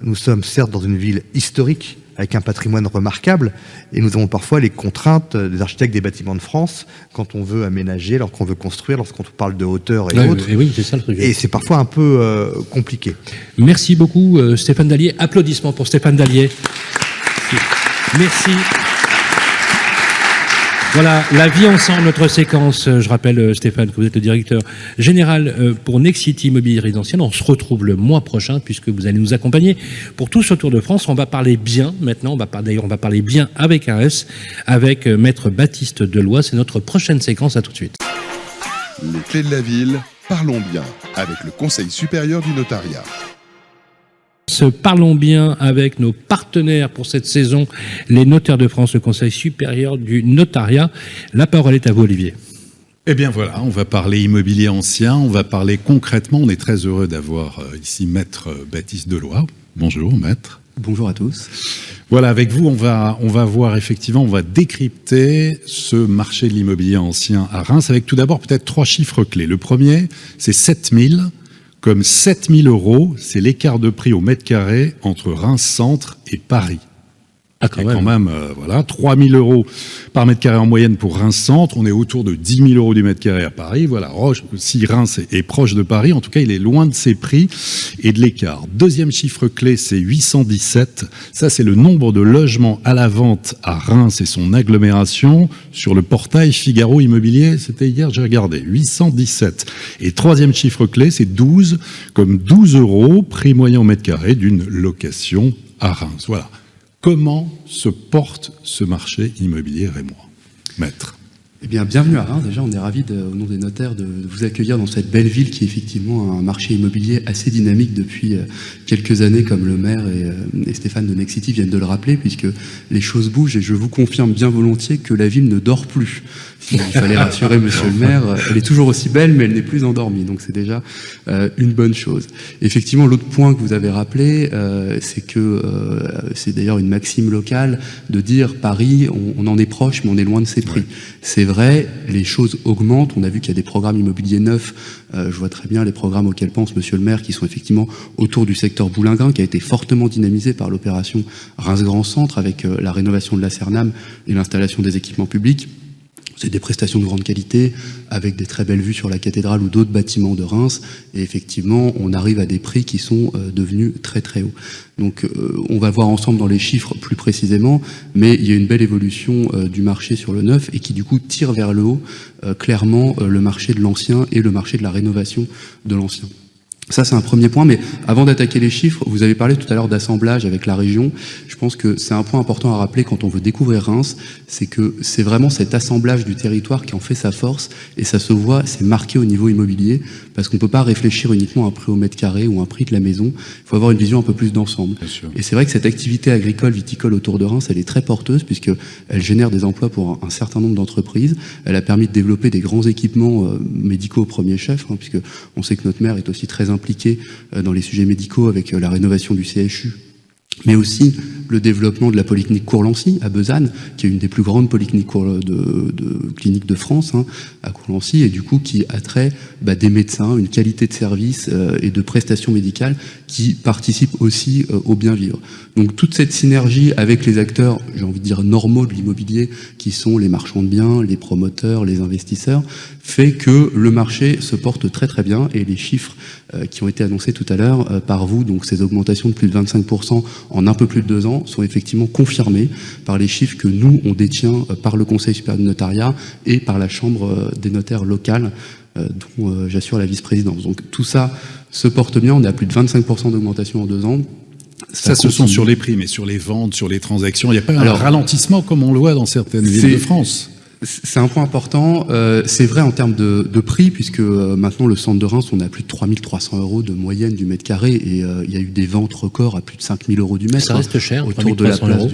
S4: Nous sommes certes dans une ville historique avec un patrimoine remarquable, et nous avons parfois les contraintes des architectes des bâtiments de France quand on veut aménager, lorsqu'on veut construire, lorsqu'on parle de hauteur et autres.
S2: Et oui, c'est ça le truc.
S4: Et c'est parfois un peu compliqué.
S2: Merci beaucoup Stéphane Dallier. Applaudissements pour Stéphane Dallier. Merci. Voilà, la vie ensemble, notre séquence. Je rappelle, Stéphane, que vous êtes le directeur général pour Nexity Immobilier Résidentiel. On se retrouve le mois prochain puisque vous allez nous accompagner pour tout ce tour de France. On va parler bien maintenant. On va parler bien avec un S, avec Maître Baptiste Deloy. C'est notre prochaine séquence. À tout de suite.
S1: Les clés de la ville, parlons bien avec le Conseil supérieur du notariat.
S2: Parlons bien avec nos partenaires pour cette saison, les notaires de France, le Conseil supérieur du notariat. La parole est à vous, Olivier.
S3: Eh bien voilà, on va parler immobilier ancien, on va parler concrètement. On est très heureux d'avoir ici Maître Baptiste Deloy. Bonjour, Maître.
S7: Bonjour à tous.
S3: Voilà, avec vous, on va voir effectivement, on va décrypter ce marché de l'immobilier ancien à Reims avec tout d'abord peut-être 3 chiffres clés. Le premier, c'est 7000. Comme 7 000 €, c'est l'écart de prix au mètre carré entre Reims-Centre et Paris.
S2: Ah, quand
S3: même, voilà, 3 000 € par mètre carré en moyenne pour Reims-Centre. On est autour de 10 000 € du mètre carré à Paris. Voilà, si Reims est proche de Paris, en tout cas, il est loin de ses prix et de l'écart. Deuxième chiffre clé, c'est 817. Ça, c'est le nombre de logements à la vente à Reims et son agglomération sur le portail Figaro Immobilier. C'était hier, j'ai regardé. 817. Et troisième chiffre clé, c'est 12, comme 12 €, prix moyen au mètre carré d'une location à Reims. Voilà. Comment se porte ce marché immobilier rémois, Maître?
S7: Eh bien, bienvenue à Reims. Déjà, on est ravis, au nom des notaires, de vous accueillir dans cette belle ville qui est effectivement un marché immobilier assez dynamique depuis quelques années, comme le maire et Stéphane de Nexity viennent de le rappeler, puisque les choses bougent et je vous confirme bien volontiers que la ville ne dort plus. Il fallait rassurer monsieur le maire. Elle est toujours aussi belle, mais elle n'est plus endormie. Donc c'est déjà une bonne chose. Effectivement, l'autre point que vous avez rappelé, c'est que c'est d'ailleurs une maxime locale de dire Paris, on en est proche, mais on est loin de ses prix. C'est vrai, les choses augmentent. On a vu qu'il y a des programmes immobiliers neufs. Je vois très bien les programmes auxquels pense monsieur le maire, qui sont effectivement autour du secteur boulingrin, qui a été fortement dynamisé par l'opération Reims Grand Centre, avec la rénovation de la Cernam et l'installation des équipements publics. C'est des prestations de grande qualité, avec des très belles vues sur la cathédrale ou d'autres bâtiments de Reims. Et effectivement, on arrive à des prix qui sont devenus très très hauts. Donc on va voir ensemble dans les chiffres plus précisément, mais il y a une belle évolution du marché sur le neuf et qui du coup tire vers le haut clairement le marché de l'ancien et le marché de la rénovation de l'ancien. Ça, c'est un premier point, mais avant d'attaquer les chiffres, vous avez parlé tout à l'heure d'assemblage avec la région. Je pense que c'est un point important à rappeler quand on veut découvrir Reims, c'est que c'est vraiment cet assemblage du territoire qui en fait sa force, et ça se voit, c'est marqué au niveau immobilier, parce qu'on ne peut pas réfléchir uniquement à un prix au mètre carré ou un prix de la maison, il faut avoir une vision un peu plus d'ensemble. Et c'est vrai que cette activité agricole, viticole autour de Reims, elle est très porteuse, puisqu'elle génère des emplois pour un certain nombre d'entreprises. Elle a permis de développer des grands équipements médicaux au premier chef, puisque on sait que notre maire est aussi très impliqué dans les sujets médicaux avec la rénovation du CHU, mais aussi le développement de la polyclinique Courlancy à Besançon, qui est une des plus grandes polycliniques cliniques de France, à Courlancy, et du coup qui attrait des médecins, une qualité de service et de prestations médicales qui participent aussi au bien vivre. Donc toute cette synergie avec les acteurs, j'ai envie de dire normaux de l'immobilier, qui sont les marchands de biens, les promoteurs, les investisseurs, fait que le marché se porte très très bien, et les chiffres qui ont été annoncés tout à l'heure par vous, donc ces augmentations de plus de 25% en un peu plus de 2 ans, sont effectivement confirmées par les chiffres que nous, on détient par le Conseil supérieur du notariat et par la Chambre des notaires locales, dont j'assure la vice-présidence. Donc tout ça se porte bien, on est à plus de 25% d'augmentation en 2 ans.
S3: Ça, ce sont sur les prix, mais sur les ventes, sur les transactions, il n'y a pas un ralentissement comme on le voit dans certaines villes de France?
S7: C'est un point important. C'est vrai en termes de prix, puisque maintenant le centre de Reims, on a plus de 3300 € de moyenne du mètre carré, et il y a eu des ventes records à plus de 5000 € du mètre.
S2: Ça reste cher,
S7: autour de la place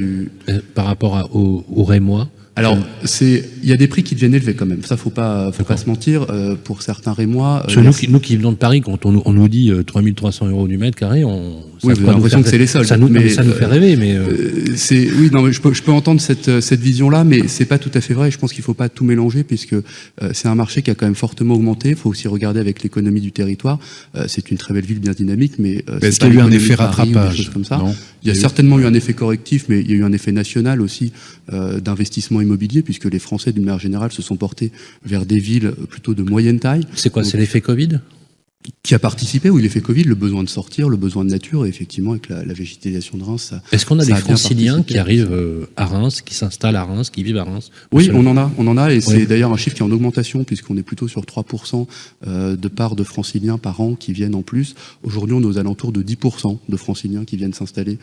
S2: par rapport au Rémois.
S7: Alors, il y a des prix qui deviennent élevés quand même. Ça, faut pas se mentir. Pour certains Rémois,
S2: nous qui venons de Paris, quand on nous dit 3300 € du mètre carré,
S7: oui, vous avez l'impression que c'est les soldes.
S2: Ça nous fait rêver, mais
S7: oui, non, mais je peux entendre cette vision-là, mais c'est pas tout à fait vrai. Je pense qu'il faut pas tout mélanger, puisque c'est un marché qui a quand même fortement augmenté. Il faut aussi regarder avec l'économie du territoire. C'est une très belle ville, bien dynamique, mais
S3: est-ce qu'il y a eu un effet rattrapage
S7: comme ça. Il y a certainement eu un effet correctif, mais il y a eu un effet national aussi d'investissement immobilier, puisque les Français, d'une manière générale, se sont portés vers des villes plutôt de moyenne taille.
S2: C'est quoi? C'est l'effet Covid
S7: qui a participé, oui, l'effet Covid, le besoin de sortir, le besoin de nature, et effectivement, avec la végétalisation de Reims, ça.
S2: Est-ce qu'on a des Franciliens qui arrivent à Reims, qui s'installent à Reims, qui vivent à Reims?
S7: Oui, on en a, et c'est d'ailleurs un chiffre qui est en augmentation, puisqu'on est plutôt sur 3% de part de Franciliens par an qui viennent en plus. Aujourd'hui, on est aux alentours de 10% de Franciliens qui viennent s'installer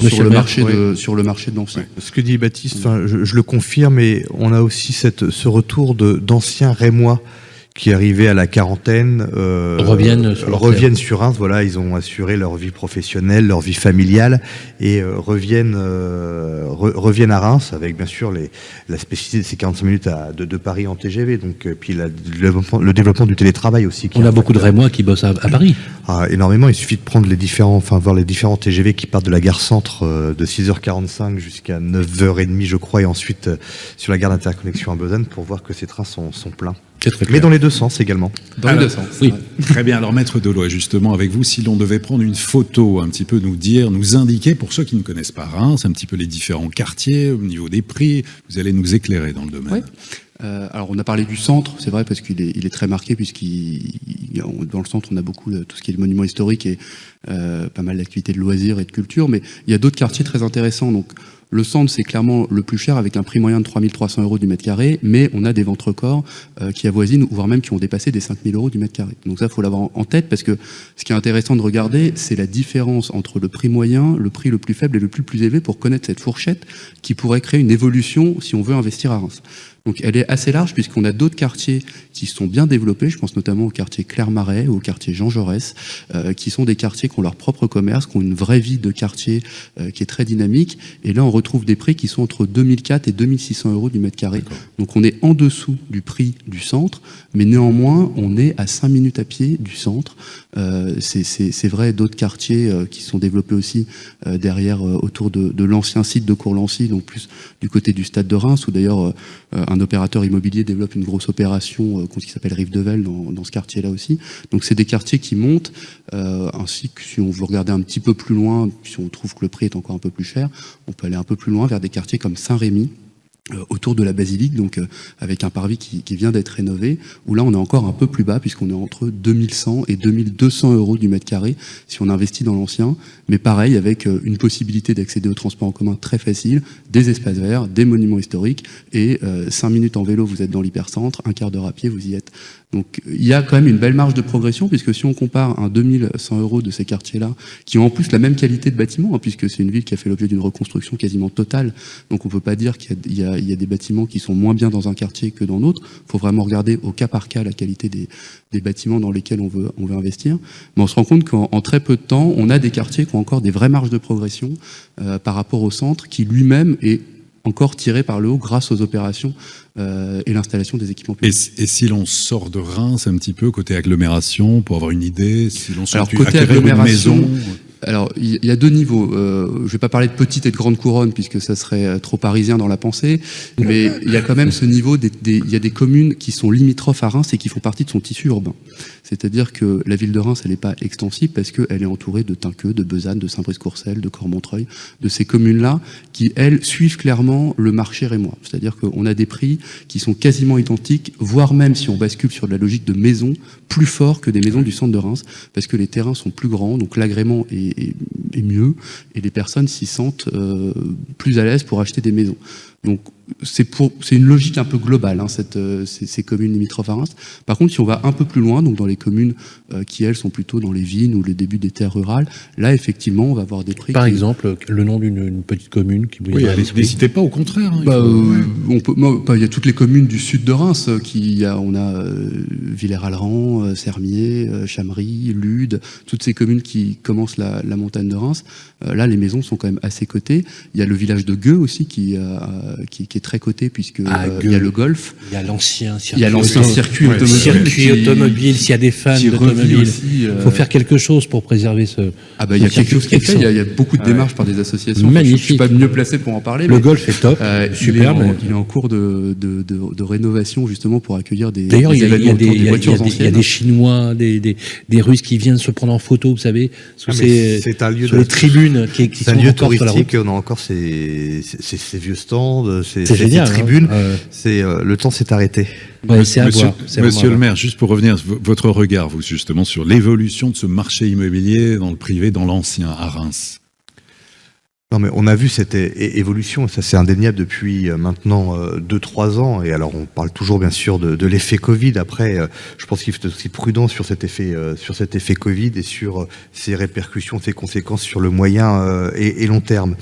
S7: sur le marché de l'ancien.
S4: Ce que dit Baptiste, je le confirme, et on a aussi ce retour d'anciens Rémois qui arrivaient à la quarantaine reviennent sur Reims. Voilà, ils ont assuré leur vie professionnelle, leur vie familiale, et reviennent à Reims, avec bien sûr la spécificité de ces 45 minutes de Paris en TGV. Donc puis le développement du télétravail aussi.
S2: On a beaucoup de Rémois qui bossent à Paris.
S4: Énormément. Il suffit de prendre voir les différents TGV qui partent de la gare centre de 6h45 jusqu'à 9h30, je crois, et ensuite sur la gare d'interconnexion à Besançon, pour voir que ces trains sont pleins. Mais dans les deux sens également.
S7: Les deux sens.
S3: Oui. Très bien. Alors, Maître Deloy, justement, avec vous, si l'on devait prendre une photo, un petit peu nous indiquer, pour ceux qui ne connaissent pas Reims, un petit peu les différents quartiers, au niveau des prix, vous allez nous éclairer dans le domaine.
S7: Oui. Alors, on a parlé du centre, c'est vrai, parce qu'il est très marqué, dans le centre, on a beaucoup tout ce qui est le monument historique et pas mal d'activités de loisirs et de culture, mais il y a d'autres quartiers très intéressants. Donc, le centre, c'est clairement le plus cher, avec un prix moyen de 3300 € du mètre carré, mais on a des ventes records qui avoisinent, voire même qui ont dépassé des 5000 € du mètre carré. Donc ça, il faut l'avoir en tête, parce que ce qui est intéressant de regarder, c'est la différence entre le prix moyen, le prix le plus faible et le plus élevé, pour connaître cette fourchette qui pourrait créer une évolution si on veut investir à Reims. Donc elle est assez large puisqu'on a d'autres quartiers qui sont bien développés, je pense notamment au quartier Claire-Marais ou au quartier Jean Jaurès, qui sont des quartiers qui ont leur propre commerce, qui ont une vraie vie de quartier qui est très dynamique. Et là, on retrouve des prix qui sont entre 2004 et 2600 € du mètre carré. Donc on est en dessous du prix du centre, mais néanmoins, on est à 5 minutes à pied du centre. C'est vrai, d'autres quartiers qui sont développés aussi derrière, autour de l'ancien site de Courlancy, donc plus du côté du stade de Reims, où d'ailleurs un opérateur immobilier développe une grosse opération qui s'appelle Rive de Vesle dans ce quartier-là aussi. Donc c'est des quartiers qui montent, ainsi que si on veut regarder un petit peu plus loin, si on trouve que le prix est encore un peu plus cher, on peut aller un peu plus loin vers des quartiers comme Saint-Rémy, autour de la basilique, donc avec un parvis qui vient d'être rénové, où là on est encore un peu plus bas puisqu'on est entre 2100 et 2200 € du mètre carré si on investit dans l'ancien, mais pareil avec une possibilité d'accéder au transport en commun très facile, des espaces verts, des monuments historiques et 5 minutes en vélo vous êtes dans l'hypercentre, un quart d'heure à pied vous y êtes. Donc il y a quand même une belle marge de progression puisque si on compare un 2100 € de ces quartiers-là, qui ont en plus la même qualité de bâtiment, puisque c'est une ville qui a fait l'objet d'une reconstruction quasiment totale, donc on peut pas dire qu'il y a des bâtiments qui sont moins bien dans un quartier que dans l'autre. Il faut vraiment regarder au cas par cas la qualité des bâtiments dans lesquels on veut investir. Mais on se rend compte qu'en très peu de temps, on a des quartiers qui ont encore des vraies marges de progression par rapport au centre, qui lui-même est encore tiré par le haut grâce aux opérations et l'installation des équipements publics.
S3: Et si l'on sort de Reims un petit peu, côté agglomération, pour avoir une idée, si l'on sort
S7: côté agglomération, alors, il y a deux niveaux. Je vais pas parler de petite et de grande couronne, puisque ça serait trop parisien dans la pensée, mais il y a quand même ce niveau, il y a des communes qui sont limitrophes à Reims et qui font partie de son tissu urbain. C'est-à-dire que la ville de Reims, elle n'est pas extensible parce qu'elle est entourée de Tinqueux, de Besanne, de Saint-Brice-Courcelles, de Cormontreuil, de ces communes-là qui, elles, suivent clairement le marché rémois. C'est-à-dire qu'on a des prix qui sont quasiment identiques, voire même, si on bascule sur de la logique de maison, plus fort que des maisons du centre de Reims, parce que les terrains sont plus grands, donc l'agrément est mieux, et les personnes s'y sentent plus à l'aise pour acheter des maisons. Donc c'est une logique un peu globale, hein, ces communes limitrophes à Reims. Par contre, si on va un peu plus loin, donc dans les communes qui elles sont plutôt dans les vignes ou le début des terres rurales, là effectivement on va avoir des prix.
S2: Par exemple, le nom d'une petite commune qui vous
S3: oui, n'hésitez pas, au contraire.
S2: Hein,
S7: il y a toutes les communes du sud de Reims on a Villers-Alran, Sermier, Chamery, Lude, toutes ces communes qui commencent la montagne de Reims. Là, les maisons sont quand même assez cotées. Il y a le village de Gueux aussi qui est très coté puisque il y a le golf.
S2: Il y a l'ancien circuit.
S7: Il y a l'ancien circuit automobile.
S2: Circuit automobile, s'il y a des fans d'automobile, il faut faire quelque chose pour préserver ce.
S7: Ah bah il y a quelque chose qui est fait. Il y a beaucoup de démarches par des associations.
S2: Magnifique.
S7: Je suis pas mieux placé pour en parler.
S2: Le golf est top, superbe.
S7: Il est en cours de rénovation justement pour accueillir des.
S2: D'ailleurs, il y
S7: a
S2: des Chinois, des Russes qui viennent se prendre en photo, vous savez,
S4: c'est un lieu
S2: sur les tribunes qui sont
S4: un lieu
S2: encore sur la route.
S4: touristique. On a encore ces vieux stands, ces
S2: génial,
S4: tribunes.
S2: Hein.
S4: Le temps s'est arrêté.
S2: Ouais, c'est à voir.
S3: Monsieur le maire, juste pour revenir, votre regard, vous, justement, sur l'évolution de ce marché immobilier dans le privé, dans l'ancien, à Reims.
S4: Non, mais on a vu cette évolution, ça c'est indéniable depuis maintenant 2-3 ans. Et alors on parle toujours bien sûr de l'effet Covid. Après, je pense qu'il faut être aussi prudent sur cet effet Covid et sur ses répercussions, ses conséquences sur le moyen et long terme.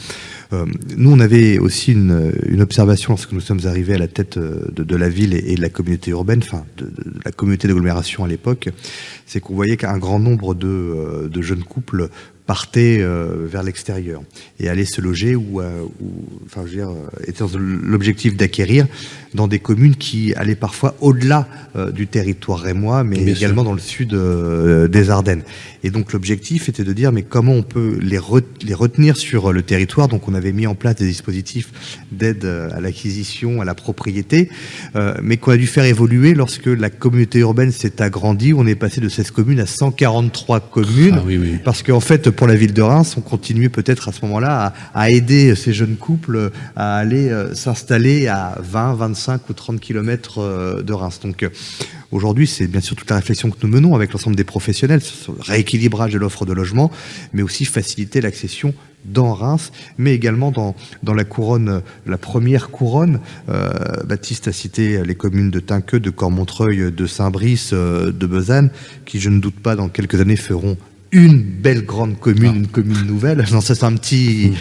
S4: Nous, on avait aussi une observation lorsque nous sommes arrivés à la tête de la ville et de la communauté urbaine, enfin de la communauté d'agglomération à l'époque, c'est qu'on voyait qu'un grand nombre de jeunes couples partaient vers l'extérieur et allaient se loger étaient dans l'objectif d'acquérir dans des communes qui allaient parfois au-delà du territoire rémois, mais également dans le sud des Ardennes. Et donc l'objectif était de dire mais comment on peut les retenir sur le territoire. Donc on avait mis en place des dispositifs d'aide à l'acquisition, à la propriété, mais qu'on a dû faire évoluer lorsque la communauté urbaine s'est agrandie. On est passé de 16 communes à 143 communes, parce qu'en fait pour la ville de Reims, on continuait peut-être à ce moment-là à aider ces jeunes couples à aller s'installer à 20, 25 ou 30 km de Reims. Donc aujourd'hui, c'est bien sûr toute la réflexion que nous menons avec l'ensemble des professionnels sur le rééquilibrage de l'offre de logement, mais aussi faciliter l'accession dans Reims, mais également dans la couronne, la première couronne. Baptiste a cité les communes de Tinqueux, de Cormontreuil, de Saint-Brice, de Besanne, qui, je ne doute pas, dans quelques années feront une belle grande commune, une commune nouvelle. Non, ça c'est un petit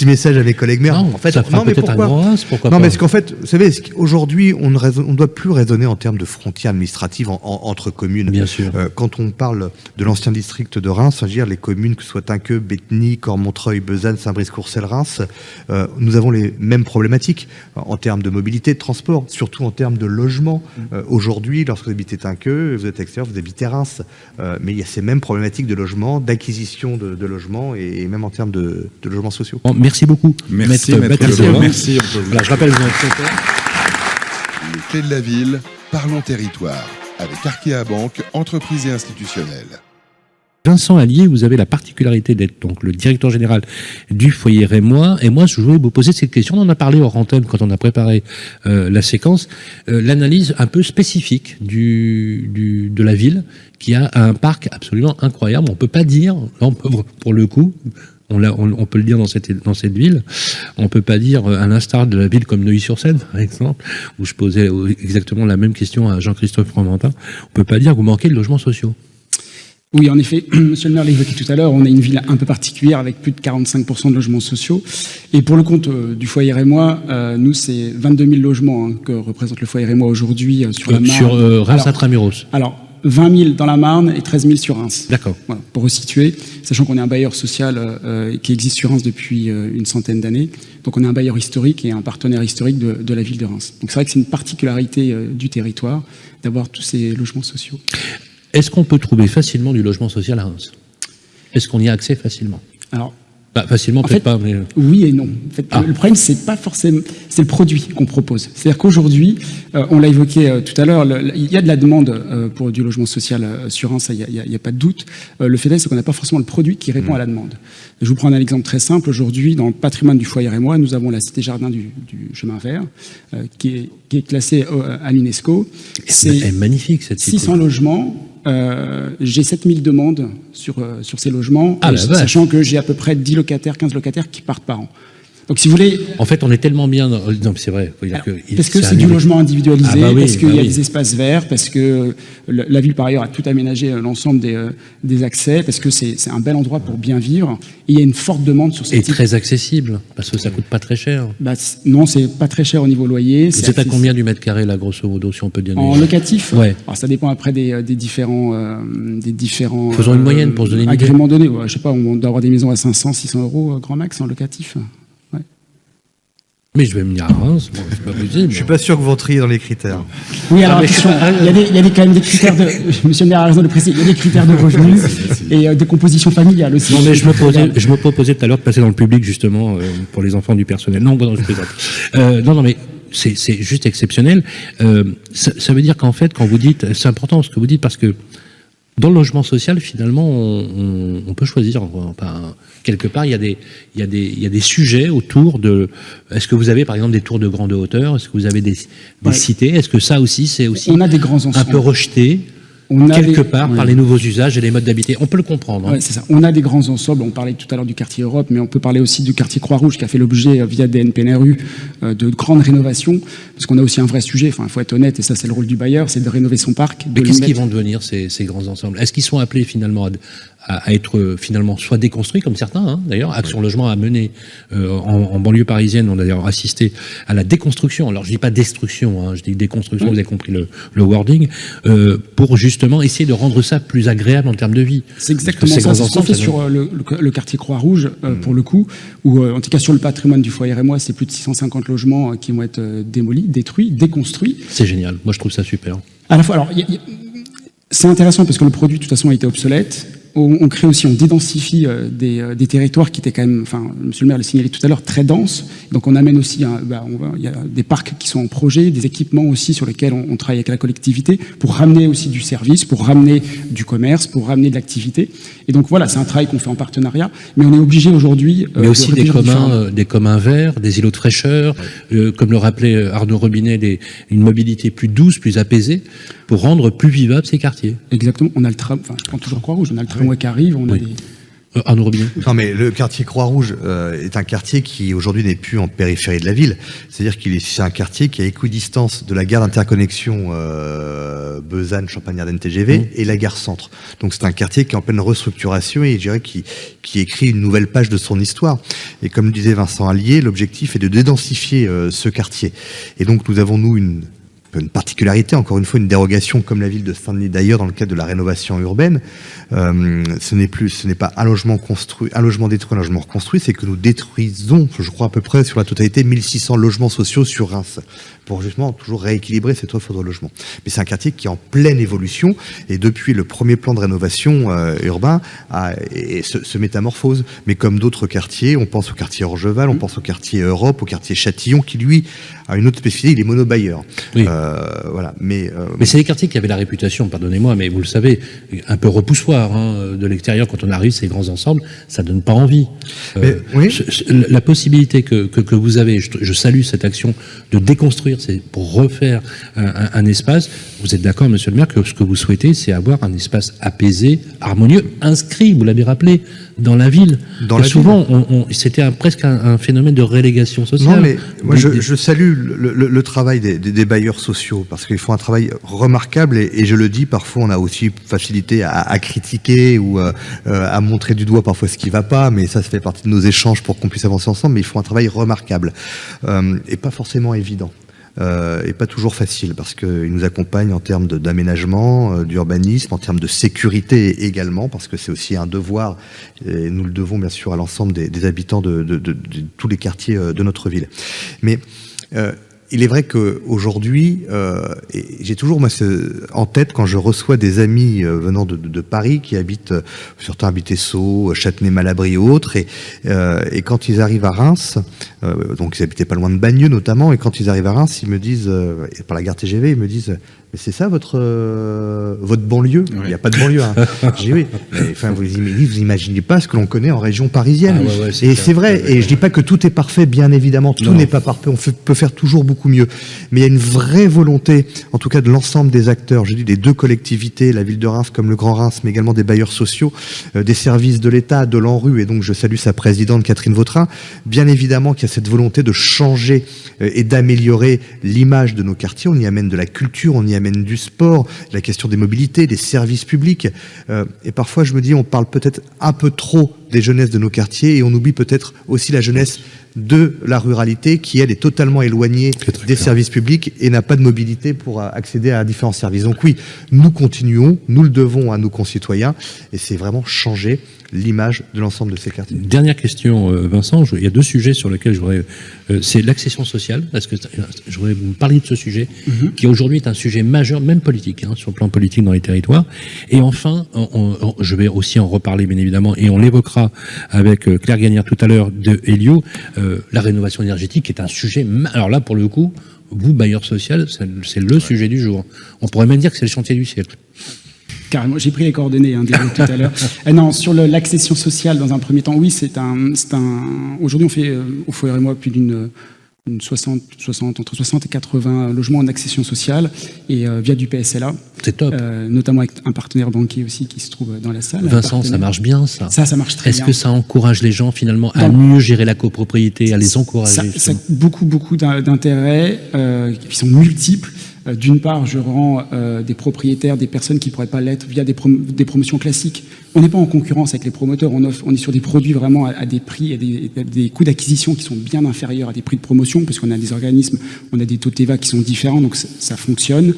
S4: message à mes collègues maires.
S2: Non,
S4: en fait,
S2: ça fera peut-être un grand Reims, pourquoi pas.
S4: Non, mais parce qu'en fait, vous savez, aujourd'hui, on ne doit plus raisonner en termes de frontières administratives entre communes.
S2: Bien sûr.
S4: Quand on parle de l'ancien district de Reims, c'est-à-dire les communes que ce soit Tinqueux, Bétheny, Cormontreuil, Besançon, Saint-Brice-Courcelles, Reims, nous avons les mêmes problématiques en termes de mobilité, de transport, surtout en termes de logement. Aujourd'hui, lorsque vous habitez Tinqueux, vous êtes extérieur, vous habitez Reims, mais il y a ces mêmes problématiques de logement, d'acquisition de logements et même en termes de logements sociaux.
S2: Bon, merci beaucoup.
S3: Merci,
S2: Maître
S3: Maître
S2: Leblanc.
S3: Merci.
S2: Voilà, je rappelle, vous êtes
S1: Les clés de la ville, parlons territoire, avec Arkea Banque, entreprise et institutionnelle.
S2: Vincent Allier, vous avez la particularité d'être donc le directeur général du foyer rémois. Et moi, je voulais vous poser cette question. On en a parlé hors antenne quand on a préparé la séquence. L'analyse un peu spécifique de la ville, qui a un parc absolument incroyable. On peut pas dire, non, pour le coup, on peut le dire dans cette ville. On peut pas dire, à l'instar de la ville comme Neuilly-sur-Seine, par exemple, où je posais exactement la même question à Jean-Christophe Fromentin. On peut pas dire que vous manquez de logements sociaux.
S8: Oui, en effet, monsieur le maire l'a évoqué tout à l'heure, on est une ville un peu particulière avec plus de 45% de logements sociaux. Et pour le compte du foyer rémois, nous, c'est 22 000 logements que représente le foyer rémois aujourd'hui sur la Marne.
S2: Sur Reims Intramuros.
S8: Alors, 20 000 dans la Marne et 13 000 sur Reims.
S2: D'accord.
S8: Voilà, pour resituer, sachant qu'on est un bailleur social qui existe sur Reims depuis une centaine d'années. Donc on est un bailleur historique et un partenaire historique de la ville de Reims. Donc c'est vrai que c'est une particularité du territoire d'avoir tous ces logements sociaux.
S2: Est-ce qu'on peut trouver facilement du logement social à Reims? Est-ce qu'on y a accès facilement?
S8: Alors,
S2: facilement, peut-être pas. Mais...
S8: Oui et non. En fait, le problème, c'est pas forcément, c'est le produit qu'on propose. C'est-à-dire qu'aujourd'hui, on l'a évoqué tout à l'heure, il y a de la demande pour du logement social sur Reims, il y a pas de doute. Le fait est, c'est qu'on n'a pas forcément le produit qui répond à la demande. Je vous prends un exemple très simple. Aujourd'hui, dans le patrimoine du foyer rémois, nous avons la cité jardin du chemin vert, qui est classée à l'UNESCO.
S2: C'est magnifique cette cité.
S8: 600 logements. J'ai 7000 demandes sur ces logements, sachant que j'ai à peu près 10 locataires, 15 locataires qui partent par an. Donc si vous voulez...
S2: En fait, on est tellement bien... Non, c'est vrai.
S8: Parce que c'est du logement individualisé, parce qu'il y a des espaces verts, parce que la ville, par ailleurs, a tout aménagé l'ensemble des accès, parce que c'est un bel endroit pour bien vivre. Et il y a une forte demande sur ce type.
S2: Et très accessible, parce que ça coûte pas très cher.
S8: Non, c'est pas très cher au niveau loyer.
S2: Vous êtes à combien du mètre carré, là, grosso modo, si on peut dire?
S8: En locatif?
S2: Ouais.
S8: Alors, ça dépend après des différents...
S2: Faisons une moyenne pour se donner une idée.
S8: Agréments donnés. Ouais, je sais pas, on doit avoir des maisons à 500, 600 euros, grand max, en locatif.
S2: Mais je vais venir à Reims, bon, c'est pas possible.
S4: Je suis pas sûr que vous entriez dans les critères.
S8: Oui, alors attention, il y a quand même des critères de... Monsieur le maire a raison de préciser, il y a des critères de revenus et de composition familiale aussi.
S2: Non, mais je me proposais tout à l'heure de passer dans le public, justement, pour les enfants du personnel. Non, je plaisante. Non, mais c'est juste exceptionnel. Ça veut dire qu'en fait, quand vous dites... C'est important ce que vous dites, parce que dans le logement social, finalement, on peut choisir. Enfin, quelque part, il y a des sujets autour de. Est-ce que vous avez, par exemple, des tours de grande hauteur? Est-ce que vous avez des cités? Est-ce que ça aussi, c'est aussi
S8: on a des grands ensembles.
S2: Un peu rejeté quelque part par les nouveaux usages et les modes d'habiter? On peut le comprendre.
S8: Ouais, c'est ça. On a des grands ensembles. On parlait tout à l'heure du quartier Europe, mais on peut parler aussi du quartier Croix-Rouge qui a fait l'objet via des NPNRU de grandes rénovations. Parce qu'on a aussi un vrai sujet. Enfin, il faut être honnête, et ça, c'est le rôle du bailleur, c'est de rénover son parc.
S2: Mais qu'est-ce qu'ils vont devenir ces grands ensembles? Est-ce qu'ils sont appelés finalement à être finalement soit déconstruits comme certains, d'ailleurs, Action Logement a mené en banlieue parisienne, on a d'ailleurs assisté à la déconstruction. Alors je dis pas destruction, je dis déconstruction. Vous avez compris le wording, pour justement essayer de rendre ça plus agréable en termes de vie.
S8: C'est exactement ça. C'est ce qu'on fait sur le quartier Croix-Rouge, pour le coup, où en tout cas sur le patrimoine du foyer rémois, c'est plus de 650 logements qui vont être démolis, détruits, déconstruits.
S2: C'est génial. Moi je trouve ça super.
S8: À la fois, alors c'est intéressant parce que le produit de toute façon a été obsolète. On crée aussi, on dédensifie des territoires qui étaient quand même, enfin, monsieur le maire l'a signalé tout à l'heure, très denses. Donc on amène aussi, il y a des parcs qui sont en projet, des équipements aussi sur lesquels on travaille avec la collectivité pour ramener aussi du service, pour ramener du commerce, pour ramener de l'activité. Et donc voilà, c'est un travail qu'on fait en partenariat, mais on est obligé aujourd'hui.
S2: Mais aussi des communs verts, des îlots de fraîcheur, comme le rappelait Arnaud Robinet, une mobilité plus douce, plus apaisée, pour rendre plus vivables ces quartiers.
S8: Exactement. On a le tram, je prends toujours Croix-Rouge, on a le tramway qui arrive, on a des...
S2: Arnaud Robinet.
S4: Non, mais le quartier Croix-Rouge est un quartier qui aujourd'hui n'est plus en périphérie de la ville. C'est-à-dire c'est un quartier qui est à équidistance de la gare d'interconnexion Besanne, Champagne-Ardenne TGV, et la gare Centre. Donc c'est un quartier qui est en pleine restructuration et je dirais qui écrit une nouvelle page de son histoire. Et comme le disait Vincent Allier, l'objectif est de dédensifier ce quartier. Et donc nous avons, nous, une particularité, encore une fois une dérogation comme la ville de Saint-Denis d'ailleurs dans le cadre de la rénovation urbaine. Ce n'est pas un logement construit, un logement détruit, un logement reconstruit, c'est que nous détruisons, je crois à peu près sur la totalité, 1600 logements sociaux sur Reims, pour justement toujours rééquilibrer cette offre de logement. Mais c'est un quartier qui est en pleine évolution et depuis le premier plan de rénovation urbain se métamorphose. Mais comme d'autres quartiers, on pense au quartier Orgeval, on pense au quartier Europe, au quartier Châtillon, qui lui a une autre spécificité, il est monobailleur.
S2: Oui.
S4: Voilà. Mais
S2: c'est des quartiers qui avaient la réputation, pardonnez-moi, mais vous le savez, un peu repoussoir de l'extérieur quand on arrive, ces grands ensembles, ça donne pas envie.
S4: Oui.
S2: La possibilité que vous avez, je salue cette action de déconstruire, c'est pour refaire un espace. Vous êtes d'accord, monsieur le maire, que ce que vous souhaitez, c'est avoir un espace apaisé, harmonieux, inscrit, vous l'avez rappelé, dans la ville. Souvent, c'était presque un phénomène de relégation sociale.
S4: Non, mais moi, je salue le travail des bailleurs sociaux, parce qu'ils font un travail remarquable, et je le dis, parfois, on a aussi facilité à critiquer ou à montrer du doigt parfois ce qui va pas, mais ça fait partie de nos échanges pour qu'on puisse avancer ensemble, mais ils font un travail remarquable, et pas forcément évident. Et pas toujours facile, parce qu'ils nous accompagnent en termes d'aménagement, d'urbanisme, en termes de sécurité également, parce que c'est aussi un devoir, et nous le devons bien sûr à l'ensemble des habitants de tous les quartiers de notre ville. Mais il est vrai qu'aujourd'hui, j'ai toujours moi, en tête quand je reçois des amis venant de Paris qui habitent, certains habitent Sceaux, Châtenay-Malabry ou autres, et quand ils arrivent à Reims, donc ils habitaient pas loin de Bagneux notamment, et quand ils arrivent à Reims, ils me disent, par la gare TGV, ils me disent, mais c'est ça votre banlieue? Oui. Il n'y a pas de banlieue. Hein. Je dis oui. Mais, enfin, vous imaginez pas ce que l'on connaît en région parisienne. Ah, ouais, et c'est vrai. Et je dis pas que tout est parfait, bien évidemment. Tout n'est pas parfait. On peut faire toujours beaucoup mieux. Mais il y a une vraie volonté, en tout cas de l'ensemble des acteurs. Je dis des deux collectivités, la ville de Reims comme le Grand Reims, mais également des bailleurs sociaux, des services de l'État, de l'ANRU. Et donc je salue sa présidente Catherine Vautrin. Bien évidemment qu'il y a cette volonté de changer et d'améliorer l'image de nos quartiers. On y amène de la culture, on y amène du sport, la question des mobilités, des services publics. Et parfois, je me dis, on parle peut-être un peu trop des jeunesses de nos quartiers et on oublie peut-être aussi la jeunesse de la ruralité qui, elle, est totalement éloignée des services publics et n'a pas de mobilité pour accéder à différents services. Donc oui, nous continuons, nous le devons à nos concitoyens et c'est vraiment changer l'image de l'ensemble de ces quartiers.
S2: Dernière question, Vincent. Il y a deux sujets sur lesquels je voudrais... c'est l'accession sociale, parce que je voudrais vous parler de ce sujet, qui aujourd'hui est un sujet majeur, même politique, sur le plan politique dans les territoires. Et enfin, je vais aussi en reparler, bien évidemment, et on l'évoquera avec Claire Gagnère tout à l'heure de Elio, la rénovation énergétique est un sujet... Alors là, pour le coup, vous, bailleur social, c'est le sujet du jour. On pourrait même dire que c'est le chantier du siècle.
S8: Carrément, j'ai pris les coordonnées tout à l'heure. Non, sur l'accession sociale, dans un premier temps, oui, c'est un. Aujourd'hui, on fait, au Foyer et moi, plus d'une entre 60 et 80 logements en accession sociale et via du PSLA.
S2: C'est top.
S8: Notamment avec un partenaire banquier aussi qui se trouve dans la salle.
S2: Vincent, ça marche bien, ça.
S8: Ça marche très bien.
S2: Est-ce que ça encourage les gens finalement à mieux gérer la copropriété, à les encourager?
S8: Ça a beaucoup d'intérêts qui sont multiples. D'une part, je rends des propriétaires, des personnes qui ne pourraient pas l'être via des promotions classiques. On n'est pas en concurrence avec les promoteurs, on est sur des produits vraiment à des prix, à des coûts d'acquisition qui sont bien inférieurs à des prix de promotion, parce qu'on a des organismes, on a des taux de TVA qui sont différents, donc ça fonctionne.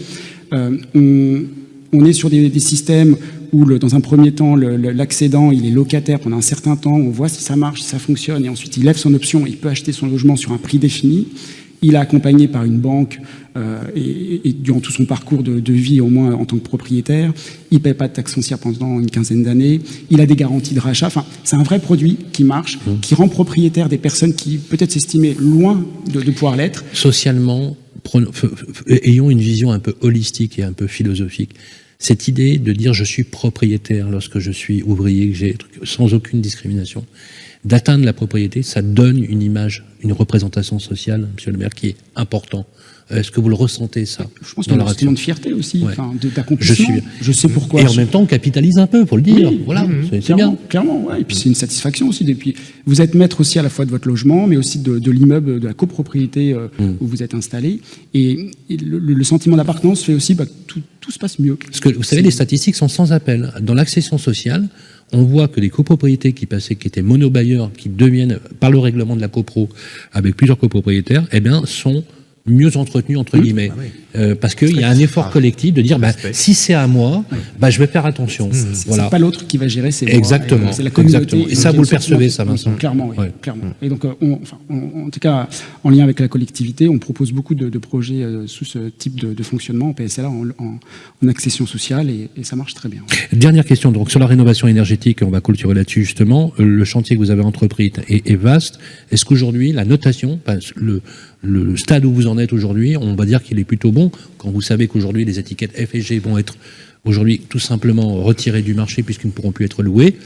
S8: On est sur des systèmes où, dans un premier temps, l'accédant, il est locataire pendant un certain temps, on voit si ça marche, si ça fonctionne, et ensuite il lève son option, il peut acheter son logement sur un prix défini. Il est accompagné par une banque et durant tout son parcours de vie, au moins en tant que propriétaire. Il ne paie pas de taxe foncière pendant une quinzaine d'années. Il a des garanties de rachat. Enfin, c'est un vrai produit qui marche, qui rend propriétaire des personnes qui peut-être s'estimaient loin de pouvoir l'être.
S2: Socialement, ayons une vision un peu holistique et un peu philosophique. Cette idée de dire je suis propriétaire lorsque je suis ouvrier, sans aucune discrimination, d'atteindre la propriété, ça donne une image, une représentation sociale, monsieur le maire, qui est important Est-ce que vous le ressentez, ça?
S8: Je pense qu'il y a un sentiment de fierté aussi,
S2: Ouais.
S8: d'accomplissement. Je sais pourquoi.
S2: Et en même temps, on capitalise un peu, pour le dire.
S8: Oui,
S2: Voilà, c'est
S8: clairement,
S2: bien.
S8: clairement, ouais. Et puis c'est une satisfaction aussi. Depuis, vous êtes maître aussi à la fois de votre logement, mais aussi de l'immeuble, de la copropriété où vous êtes installé. Et le sentiment d'appartenance fait aussi que tout se passe mieux.
S2: Parce que vous savez, les statistiques sont sans appel. Dans l'accession sociale, on voit que les copropriétés qui étaient monobailleurs, qui deviennent, par le règlement de la copro, avec plusieurs copropriétaires, eh bien, sont mieux entretenus, entre guillemets. Parce qu'il y a un effort collectif de dire, si c'est à moi, je vais faire attention. Voilà.
S8: C'est pas l'autre qui va gérer ses droits.
S2: Exactement.
S8: C'est la communauté.
S2: Exactement. Et ça, vous le percevez, ça, Vincent?
S8: Clairement, oui.
S2: Ouais.
S8: Clairement. Et donc, en tout cas, en lien avec la collectivité, on propose beaucoup de projets sous ce type de fonctionnement, en PSLA, en accession sociale, et ça marche très bien.
S2: Dernière question, donc, sur la rénovation énergétique, on va clôturer là-dessus, justement. Le chantier que vous avez entrepris est vaste. Est-ce qu'aujourd'hui, la notation, le stade où vous en êtes aujourd'hui, on va dire qu'il est plutôt bon, quand vous savez qu'aujourd'hui les étiquettes F et G vont être aujourd'hui tout simplement retirées du marché puisqu'ils ne pourront plus être loués.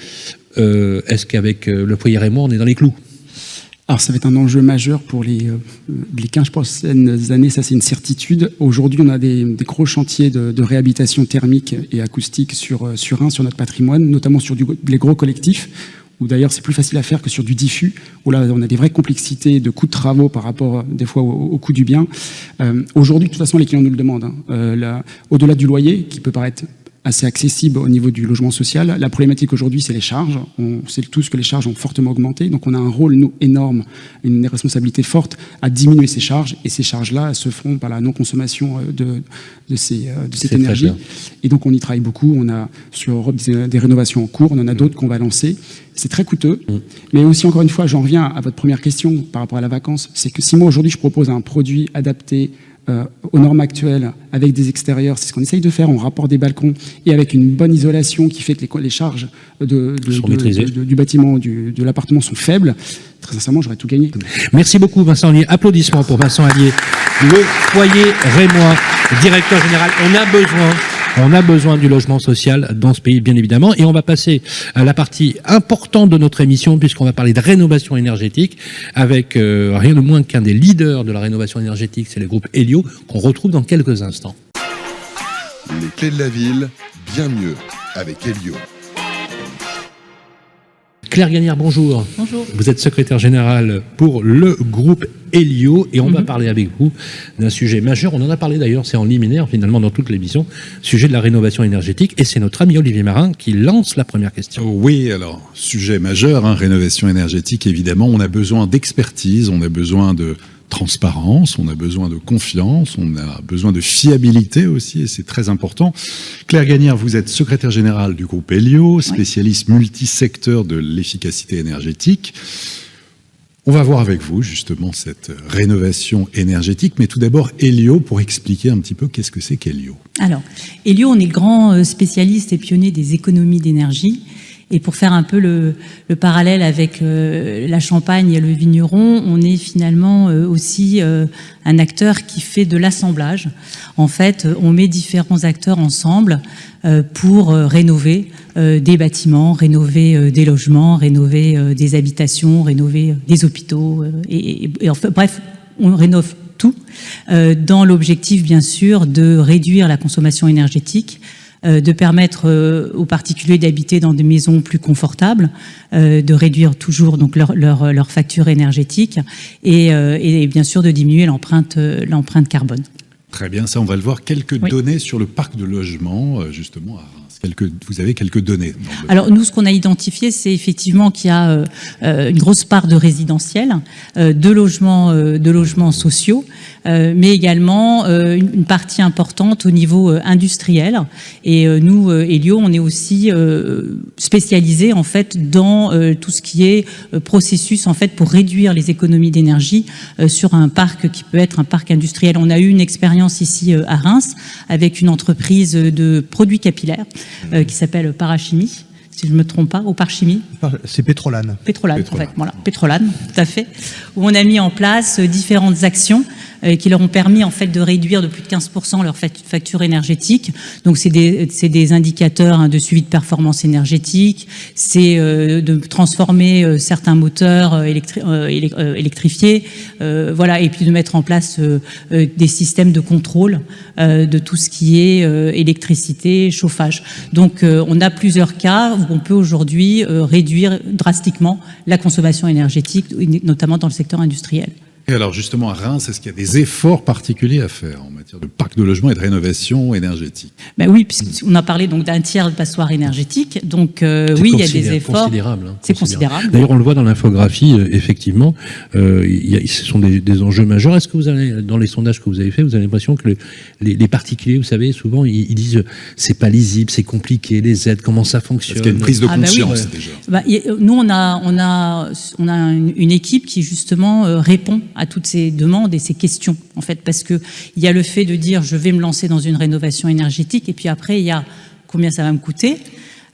S2: Est-ce qu'avec le foyer Rémois, on est dans les clous?
S8: Alors ça va être un enjeu majeur pour les 15 prochaines années, ça c'est une certitude. Aujourd'hui on a des gros chantiers de réhabilitation thermique et acoustique sur notre patrimoine, notamment sur les gros collectifs, où d'ailleurs c'est plus facile à faire que sur du diffus, où là on a des vraies complexités de coûts de travaux par rapport des fois au coût du bien. Aujourd'hui de toute façon les clients nous le demandent, au-delà du loyer qui peut paraître assez accessible au niveau du logement social. La problématique aujourd'hui, c'est les charges. On sait tous que les charges ont fortement augmenté, donc on a un rôle, nous, énorme, une responsabilité forte à diminuer ces charges, et ces charges-là, elles se feront par la non-consommation de cette énergie. Et donc on y travaille beaucoup, on a sur Europe des rénovations en cours, on en a d'autres qu'on va lancer. C'est très coûteux, mais aussi, encore une fois, j'en reviens à votre première question par rapport à la vacance, c'est que si moi, aujourd'hui, je propose un produit adapté aux normes actuelles, avec des extérieurs, c'est ce qu'on essaye de faire, on rapporte des balcons et avec une bonne isolation qui fait que les charges du bâtiment, de l'appartement sont faibles. Très sincèrement, j'aurais tout gagné.
S2: Merci beaucoup Vincent Allier. Applaudissements pour Vincent Allier, le foyer Rémois, directeur général. On a besoin du logement social dans ce pays, bien évidemment. Et on va passer à la partie importante de notre émission, puisqu'on va parler de rénovation énergétique, avec rien de moins qu'un des leaders de la rénovation énergétique, c'est le groupe Elio, qu'on retrouve dans quelques instants.
S1: Les clés de la ville, bien mieux, avec Elio.
S2: Claire Gagnère, bonjour.
S9: Bonjour.
S2: Vous êtes secrétaire générale pour le groupe Elio et on va parler avec vous d'un sujet majeur. On en a parlé d'ailleurs, c'est en liminaire finalement dans toute l'émission, sujet de la rénovation énergétique, et c'est notre ami Olivier Marin qui lance la première question.
S3: Oui, alors, sujet majeur, rénovation énergétique, évidemment, on a besoin d'expertise, on a besoin de transparence, on a besoin de confiance, on a besoin de fiabilité aussi, et c'est très important. Claire Gagnère, vous êtes secrétaire générale du groupe Elio, spécialiste multisecteur de l'efficacité énergétique. On va voir avec vous justement cette rénovation énergétique, mais tout d'abord Elio, pour expliquer un petit peu qu'est-ce que c'est qu'Elio.
S9: Alors, Elio, on est le grand spécialiste et pionnier des économies d'énergie. Et pour faire un peu le parallèle avec la Champagne et le vigneron, on est finalement aussi un acteur qui fait de l'assemblage. En fait, on met différents acteurs ensemble pour rénover des bâtiments, rénover des logements, rénover des habitations, rénover des hôpitaux. Et enfin, bref, on rénove tout dans l'objectif, bien sûr, de réduire la consommation énergétique, de permettre aux particuliers d'habiter dans des maisons plus confortables, de réduire toujours donc leur facture énergétique et bien sûr de diminuer l'empreinte carbone.
S3: Très bien, ça on va le voir. Quelques données sur le parc de logement, justement à Reims. Vous avez quelques données.
S9: Alors nous, ce qu'on a identifié, c'est effectivement qu'il y a une grosse part de résidentiel, de logements sociaux, mais également une partie importante au niveau industriel. Et nous, Elio, on est aussi spécialisé en fait dans tout ce qui est processus en fait pour réduire les économies d'énergie sur un parc qui peut être un parc industriel. On a eu une expérience ici à Reims avec une entreprise de produits capillaires qui s'appelle Parachimie, si je ne me trompe pas, ou Parchimie.
S4: C'est Pétrolane.
S9: Pétrolane, en fait, voilà, Pétrolane, tout à fait, où on a mis en place différentes actions qui leur ont permis en fait de réduire de plus de 15% leur facture énergétique. Donc c'est des indicateurs de suivi de performance énergétique, c'est de transformer certains moteurs électrifiés, voilà, et puis de mettre en place des systèmes de contrôle de tout ce qui est électricité, chauffage. Donc on a plusieurs cas où on peut aujourd'hui réduire drastiquement la consommation énergétique, notamment dans le secteur industriel.
S3: Et alors justement à Reims, est-ce qu'il y a des efforts particuliers à faire en matière de parc de logement et de rénovation énergétique?
S9: Ben oui, puisqu'on a parlé donc d'un tiers de passoires énergétiques, donc oui, il y a des efforts.
S2: Considérable, hein,
S9: c'est considérable.
S2: D'ailleurs, on le voit dans l'infographie, effectivement, ce sont des enjeux majeurs. Est-ce que vous avez, dans les sondages que vous avez faits, vous avez l'impression que les particuliers, vous savez, souvent ils disent c'est pas lisible, c'est compliqué, les aides, comment ça fonctionne?
S3: Est-ce qu'il y a une prise de conscience déjà?
S9: Nous, on a une équipe qui justement répond à toutes ces demandes et ces questions, en fait, parce que il y a le fait de dire je vais me lancer dans une rénovation énergétique, et puis après il y a combien ça va me coûter,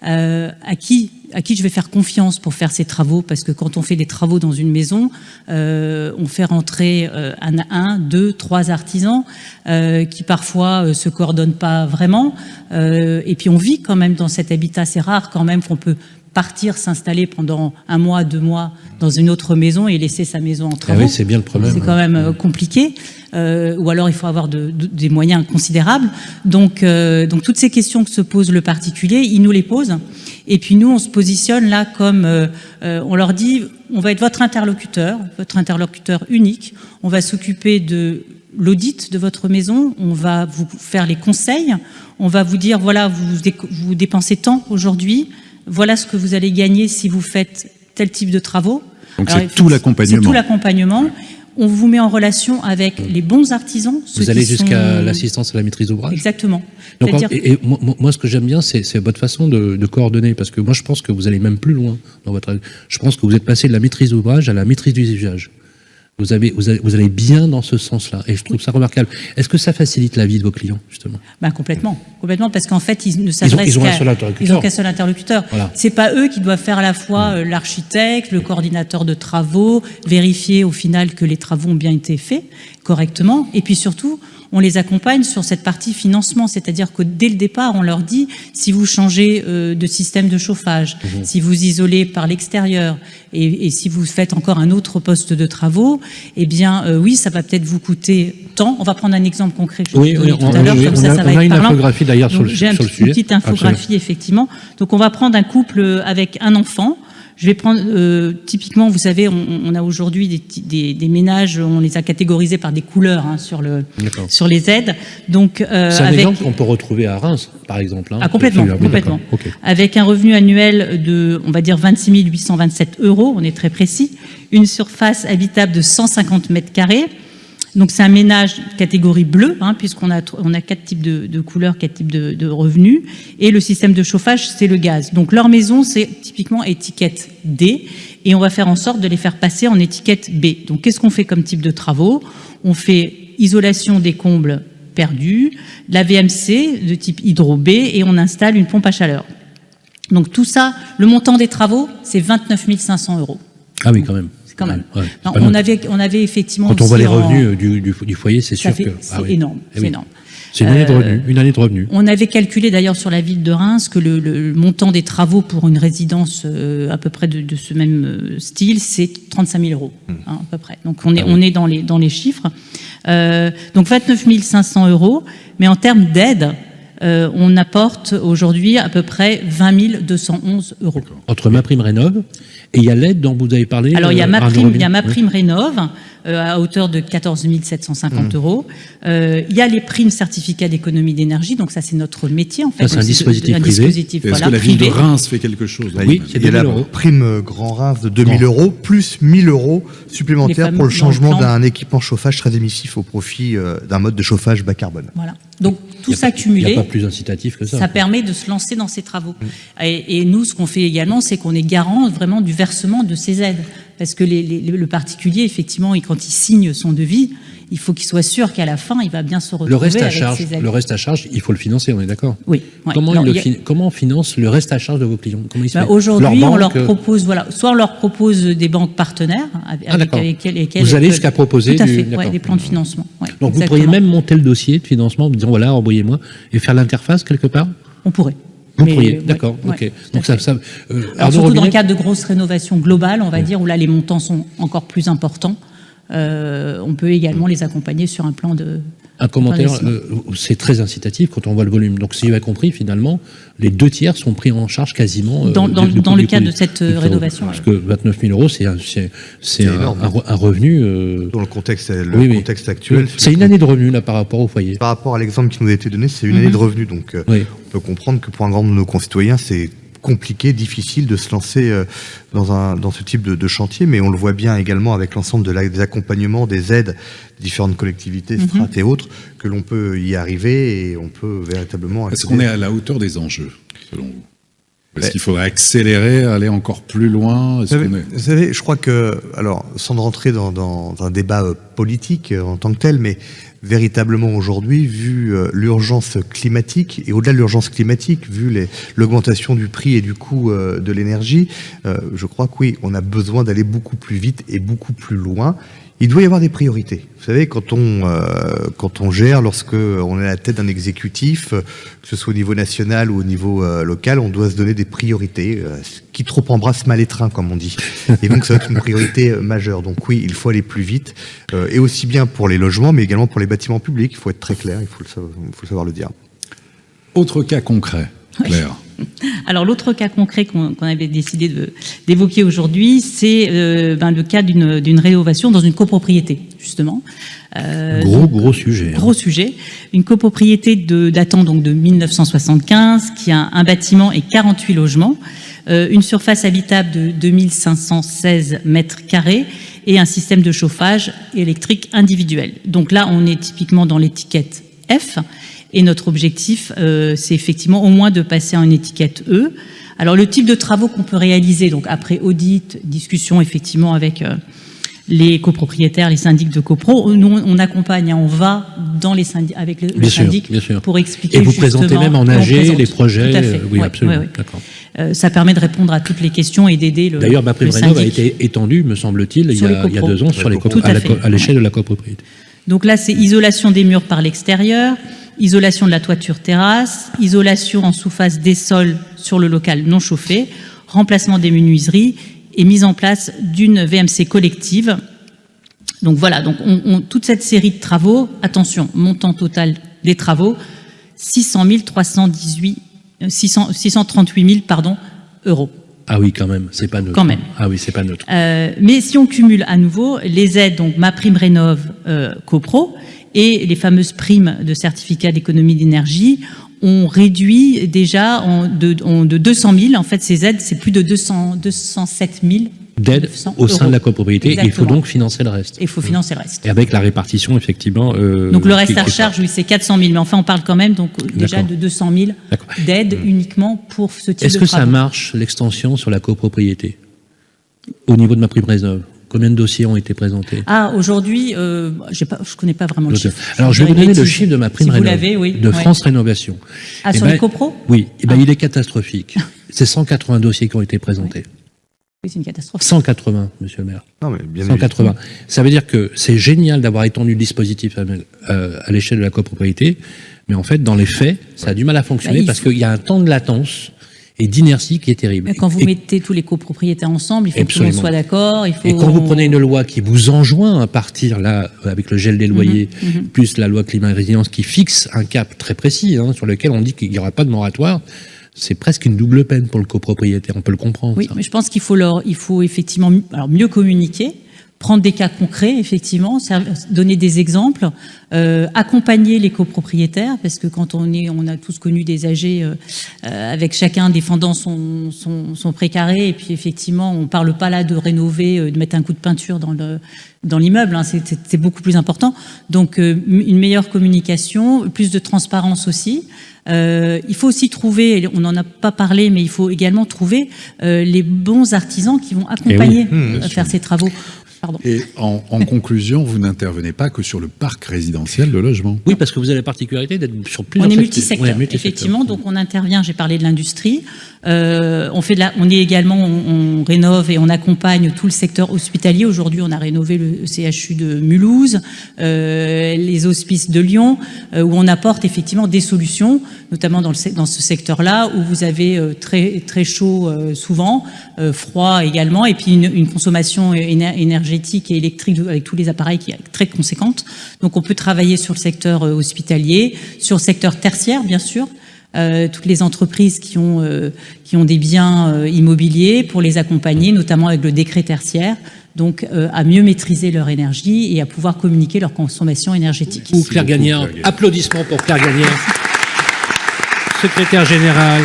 S9: à qui je vais faire confiance pour faire ces travaux, parce que quand on fait des travaux dans une maison, on fait rentrer 1, 2, 3 artisans qui parfois se coordonnent pas vraiment, et puis on vit quand même dans cet habitat. C'est rare quand même qu'on peut partir s'installer pendant 1 mois, 2 mois dans une autre maison et laisser sa maison en travaux.
S2: Ah oui, c'est bien le problème.
S9: C'est quand même compliqué. Ou alors il faut avoir des moyens considérables. Donc toutes ces questions que se pose le particulier, il nous les pose. Et puis nous, on se positionne là comme on leur dit, on va être votre interlocuteur unique. On va s'occuper de l'audit de votre maison. On va vous faire les conseils. On va vous dire voilà, vous dépensez tant aujourd'hui. Voilà ce que vous allez gagner si vous faites tel type de travaux.
S3: Donc c'est tout l'accompagnement.
S9: C'est tout l'accompagnement. On vous met en relation avec les bons artisans.
S2: Vous allez jusqu'à l'assistance à la maîtrise d'ouvrage.
S9: Exactement.
S2: Donc, et moi, ce que j'aime bien, c'est votre façon de coordonner, parce que moi, je pense que vous allez même plus loin dans votre. Je pense que vous êtes passé de la maîtrise d'ouvrage à la maîtrise d'usage. Vous allez bien dans ce sens-là, et je trouve ça remarquable. Est-ce que ça facilite la vie de vos clients, justement?
S9: Complètement, parce qu'en fait, ils ne s'adressent qu'un seul interlocuteur.
S2: Voilà.
S9: C'est pas eux qui doivent faire à la fois l'architecte, le coordinateur de travaux, vérifier au final que les travaux ont bien été faits correctement, et puis surtout, on les accompagne sur cette partie financement, c'est-à-dire que dès le départ, on leur dit si vous changez de système de chauffage, si vous isolez par l'extérieur, et si vous faites encore un autre poste de travaux, eh bien oui, ça va peut-être vous coûter tant. On va prendre un exemple concret que je vais donner tout à l'heure, comme ça va être parlant.
S2: On a une infographie d'ailleurs sur le sujet.
S9: J'ai une petite infographie, effectivement. Donc on va prendre un couple avec un enfant. Je vais prendre, typiquement, vous savez, on a aujourd'hui des ménages, on les a catégorisés par des couleurs sur les aides. Donc,
S2: c'est un exemple qu'on peut retrouver à Reims, par exemple. Hein.
S9: Complètement.
S2: Okay.
S9: Avec un revenu annuel de, on va dire, 26 827 €, on est très précis, une surface habitable de 150 mètres carrés. Donc c'est un ménage catégorie bleue, puisqu'on a 4 types de couleurs, 4 types de revenus, et le système de chauffage, c'est le gaz. Donc leur maison, c'est typiquement étiquette D, et on va faire en sorte de les faire passer en étiquette B. Donc qu'est-ce qu'on fait comme type de travaux? On fait isolation des combles perdus, la VMC de type hydro-B, et on installe une pompe à chaleur. Donc tout ça, le montant des travaux, c'est 29 500 €.
S2: Ah oui, quand même.
S9: Quand même.
S2: Ouais.
S9: Non, on avait effectivement.
S2: Quand on voit les revenus du foyer, c'est sûr que
S9: c'est énorme. C'est énorme.
S2: C'est une année de revenus.
S9: On avait calculé d'ailleurs sur la ville de Reims que le montant des travaux pour une résidence à peu près de ce même style, c'est 35 000 €, à peu près. Donc on est dans les chiffres. Donc 29 500 €, mais en termes d'aide, on apporte aujourd'hui à peu près 20 211 €.
S2: Entre MaPrimeRénov' et il y a l'aide dont vous avez parlé.
S9: Alors il y a MaPrimeRénov' à hauteur de 14 750 €. Il y a les primes certificats d'économie d'énergie, donc ça c'est notre métier en fait.
S2: Ça, c'est un dispositif privé.
S3: Est-ce que la ville de Reims fait quelque chose?
S4: Oui, il y a la prime Grand Reims de 2 000 € plus 1 000 € supplémentaires pour le changement d'un équipement chauffage très émissif au profit d'un mode de chauffage bas carbone.
S9: Voilà. Donc tout ça cumulé,
S2: il n'y a pas plus incitatif que ça.
S9: Ça permet de se lancer dans ces travaux. Et nous, ce qu'on fait également, c'est qu'on est garant vraiment du versement de ces aides. Parce que le particulier, effectivement, quand il signe son devis, il faut qu'il soit sûr qu'à la fin, il va bien se retrouver
S2: Le reste à
S9: avec
S2: charge,
S9: ses amis.
S2: le reste à charge, il faut le financer, on est d'accord?
S9: Oui. Ouais.
S2: Comment,
S9: Alors,
S2: comment on finance le reste à charge de vos clients? Comment ils se fait?
S9: Aujourd'hui, on leur
S2: banque,
S9: propose, soit on leur propose des banques partenaires avec lesquelles
S2: vous allez jusqu'à proposer
S9: tout à fait,
S2: d'accord.
S9: des plans de financement. Ouais,
S2: Donc vous
S9: exactement.
S2: pourriez même monter le dossier de financement en disant voilà, envoyez-moi et faire l'interface quelque part?
S9: On pourrait.
S2: Vous
S9: Mais,
S2: pourriez,
S9: ouais,
S2: d'accord,
S9: ouais,
S2: ok.
S9: tout à
S2: Donc
S9: fait.
S2: ça
S9: Alors,
S2: Arnaud
S9: surtout dans
S2: Robinet
S9: le cadre de grosses rénovations globales, on va dire, où là les montants sont encore plus importants, on peut également les accompagner sur un plan de...
S2: Un commentaire,
S9: d'investissement.
S2: c'est très incitatif quand on voit le volume. Donc, si j'ai bien compris, finalement, les 2 tiers sont pris en charge quasiment
S9: Dans
S2: du
S9: le
S2: coût
S9: cadre de cette
S2: du
S9: rénovation.
S2: Parce que 29 000 euros, c'est
S4: énorme.
S2: un revenu.
S4: Dans le contexte,
S2: oui.
S4: contexte actuel.
S2: C'est une année de revenu là par rapport au foyer.
S4: Par rapport à l'exemple qui nous a été donné, c'est une année de revenus. Donc,
S2: Oui.
S4: on peut comprendre que pour un grand nombre de nos concitoyens, c'est compliqué, difficile de se lancer dans ce type de chantier, mais on le voit bien également avec l'ensemble des accompagnements, des aides, des différentes collectivités, strates et autres, que l'on peut y arriver et on peut véritablement...
S3: Est-ce qu'on est à la hauteur des enjeux, selon vous? Est-ce qu'il faudrait accélérer, aller encore plus loin?
S4: Vous savez, je crois que, alors, sans rentrer dans un débat politique en tant que tel, mais véritablement aujourd'hui, vu l'urgence climatique, et au-delà de l'urgence climatique, vu l'augmentation du prix et du coût de l'énergie, je crois que oui, on a besoin d'aller beaucoup plus vite et beaucoup plus loin. Il doit y avoir des priorités. Vous savez, quand on gère, lorsque on est à la tête d'un exécutif, que ce soit au niveau national ou au niveau local, on doit se donner des priorités. Qui trop embrasse mal étreint, comme on dit. Et donc, ça va être une priorité majeure. Donc oui, il faut aller plus vite, et aussi bien pour les logements, mais également pour les bâtiments publics. Il faut être très clair, il faut le savoir le dire.
S3: Autre cas concret, Claire.
S9: Alors l'autre cas concret qu'on avait décidé d'évoquer aujourd'hui, c'est le cas d'une rénovation dans une copropriété, justement.
S2: Gros sujet.
S9: Gros sujet. Une copropriété datant donc de 1975, qui a un bâtiment et 48 logements, une surface habitable de 2516 mètres carrés et un système de chauffage électrique individuel. Donc là, on est typiquement dans l'étiquette F. Et notre objectif, c'est effectivement au moins de passer à une étiquette E. Alors le type de travaux qu'on peut réaliser, donc après audit, discussion effectivement avec les copropriétaires, les syndics de copro, nous on accompagne, on va dans les syndics, avec les syndics pour expliquer.
S2: Et vous
S9: justement,
S2: présentez même en AG les projets.
S9: Tout à fait.
S2: Oui, absolument.
S9: Ouais.
S2: D'accord.
S9: Ça permet de répondre à toutes les questions et d'aider le.
S2: D'ailleurs, MaPrimeRénov' a
S9: syndic.
S2: été étendu, me semble-t-il, il y a 2 ans sur les
S9: Tout à fait.
S2: à l'échelle de la copropriété.
S9: Donc là, c'est isolation des murs par l'extérieur, isolation de la toiture terrasse, isolation en sous-face des sols sur le local non chauffé, remplacement des menuiseries et mise en place d'une VMC collective. Donc voilà, donc toute cette série de travaux, attention, montant total des travaux, 638 000 euros.
S2: Ah oui, quand même, c'est pas neutre.
S9: Quand même.
S2: Ah oui, c'est pas neutre.
S9: Mais si on cumule à nouveau les aides, donc MaPrimeRénov' copro, et les fameuses primes de certificat d'économie d'énergie, on réduit déjà de 200 000. En fait, ces aides, c'est plus de 207 000
S2: d'aide au sein de la copropriété.
S9: Exactement.
S2: Il faut donc financer le reste.
S9: Et il faut financer le reste.
S2: Et avec la répartition, effectivement.
S9: Donc le reste à charge, oui, c'est 400 000. Mais enfin, on parle quand même donc déjà de 200 000 d'aide uniquement pour ce type de travaux.
S2: Est-ce que ça marche, l'extension sur la copropriété au niveau de MaPrimeRénov'? Combien de dossiers ont été présentés?
S9: Ah, aujourd'hui, je connais pas vraiment le chiffre.
S2: Alors, je vais vous donner le chiffre de MaPrimeRénov', de France Rénovation.
S9: Ah, sur les copros?
S2: Oui, il est catastrophique. C'est 180 dossiers qui ont été présentés.
S9: Oui, c'est une catastrophe.
S2: 180, monsieur le maire.
S4: Non, mais bien
S2: 180. Ça veut dire que c'est génial d'avoir étendu le dispositif à l'échelle de la copropriété, mais en fait, dans les faits, ça a du mal à fonctionner parce qu'il y a un temps de latence et d'inertie qui est terrible.
S9: Quand vous mettez tous les copropriétaires ensemble, il faut que tout le monde soit d'accord.
S2: Et quand vous prenez une loi qui vous enjoint à partir là, avec le gel des loyers, plus la loi climat et résilience qui fixe un cap très précis, sur lequel on dit qu'il n'y aura pas de moratoire, c'est presque une double peine pour le copropriétaire, on peut le comprendre.
S9: Oui,
S2: ça.
S9: mais je pense qu'il faut effectivement mieux communiquer, prendre des cas concrets, effectivement, donner des exemples, accompagner les copropriétaires, parce que quand on a tous connu des AG avec chacun défendant son précaré, et puis effectivement, on parle pas là de rénover, de mettre un coup de peinture dans l'immeuble, c'est beaucoup plus important. Donc une meilleure communication, plus de transparence aussi. Il faut aussi trouver, on n'en a pas parlé, mais il faut également trouver les bons artisans qui vont accompagner faire ces travaux. Pardon.
S3: Et en conclusion, vous n'intervenez pas que sur le parc résidentiel de logement.
S2: Oui, parce que vous avez la particularité d'être sur plusieurs
S9: On est
S2: secteurs.
S9: multisecteur,
S2: Ouais,
S9: effectivement. Donc on intervient. J'ai parlé de l'industrie. On est également, on rénove et on accompagne tout le secteur hospitalier. Aujourd'hui, on a rénové le CHU de Mulhouse, les hospices de Lyon, où on apporte effectivement des solutions, notamment dans ce secteur-là où vous avez très très chaud souvent, froid également, et puis une consommation énergétique et électrique avec tous les appareils qui est très conséquente. Donc on peut travailler sur le secteur hospitalier, sur le secteur tertiaire bien sûr, toutes les entreprises qui ont des biens immobiliers pour les accompagner, notamment avec le décret tertiaire, donc à mieux maîtriser leur énergie et à pouvoir communiquer leur consommation énergétique.
S2: Ou Claire Gagnard, applaudissements pour Claire Gagnard, secrétaire générale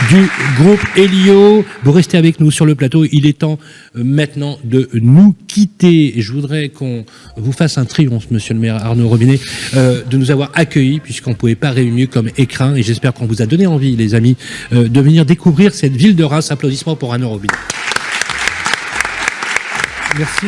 S2: du groupe Elio. Vous restez avec nous sur le plateau. Il est temps maintenant de nous quitter. Je voudrais qu'on vous fasse un triomphe, monsieur le maire Arnaud Robinet, de nous avoir accueillis, puisqu'on ne pouvait pas rêver mieux comme écrin. Et j'espère qu'on vous a donné envie, les amis, de venir découvrir cette ville de Reims. Applaudissements pour Arnaud Robinet. Merci.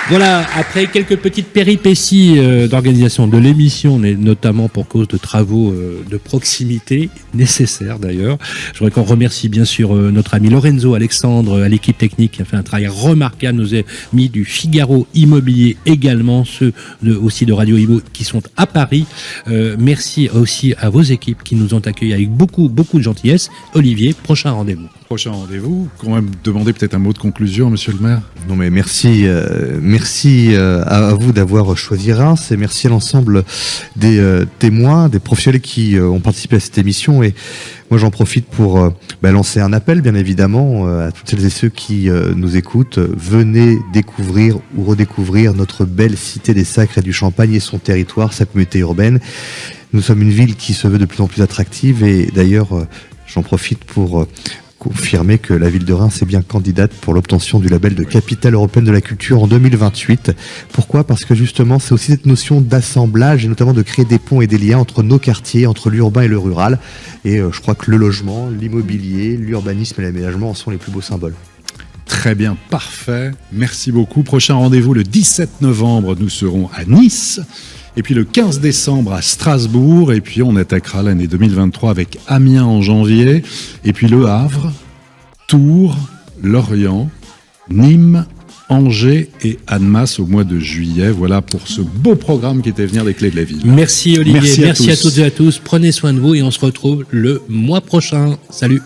S2: Voilà, après quelques petites péripéties d'organisation de l'émission, et notamment pour cause de travaux de proximité, nécessaires d'ailleurs, je voudrais qu'on remercie bien sûr notre ami Lorenzo Alexandre à l'équipe technique qui a fait un travail remarquable, nos amis du Figaro Immobilier également, ceux aussi de Radio Imo qui sont à Paris. Merci aussi à vos équipes qui nous ont accueillis avec beaucoup de gentillesse. Olivier, prochain rendez-vous.
S3: Prochain rendez-vous. Quand même demander peut-être un mot de conclusion, monsieur le maire.
S4: Non mais merci à vous d'avoir choisi Reims et merci à l'ensemble des témoins, des professionnels qui ont participé à cette émission. Et moi j'en profite pour lancer un appel bien évidemment à toutes celles et ceux qui nous écoutent. Venez découvrir ou redécouvrir notre belle cité des Sacres et du Champagne et son territoire, sa communauté urbaine. Nous sommes une ville qui se veut de plus en plus attractive et d'ailleurs j'en profite pour confirmer que la ville de Reims est bien candidate pour l'obtention du label de capitale européenne de la culture en 2028. Pourquoi ? Parce que justement, c'est aussi cette notion d'assemblage et notamment de créer des ponts et des liens entre nos quartiers, entre l'urbain et le rural. Et je crois que le logement, l'immobilier, l'urbanisme et l'aménagement en sont les plus beaux symboles.
S3: Très bien, parfait. Merci beaucoup. Prochain rendez-vous le 17 novembre, nous serons à Nice. Et puis le 15 décembre à Strasbourg, et puis on attaquera l'année 2023 avec Amiens en janvier, et puis Le Havre, Tours, Lorient, Nîmes, Angers et Annemasse au mois de juillet. Voilà pour ce beau programme qui était venir des Clés de la Ville.
S2: Merci Olivier, merci à
S3: tous.
S2: toutes et à tous. Prenez soin de vous et on se retrouve le mois prochain. Salut.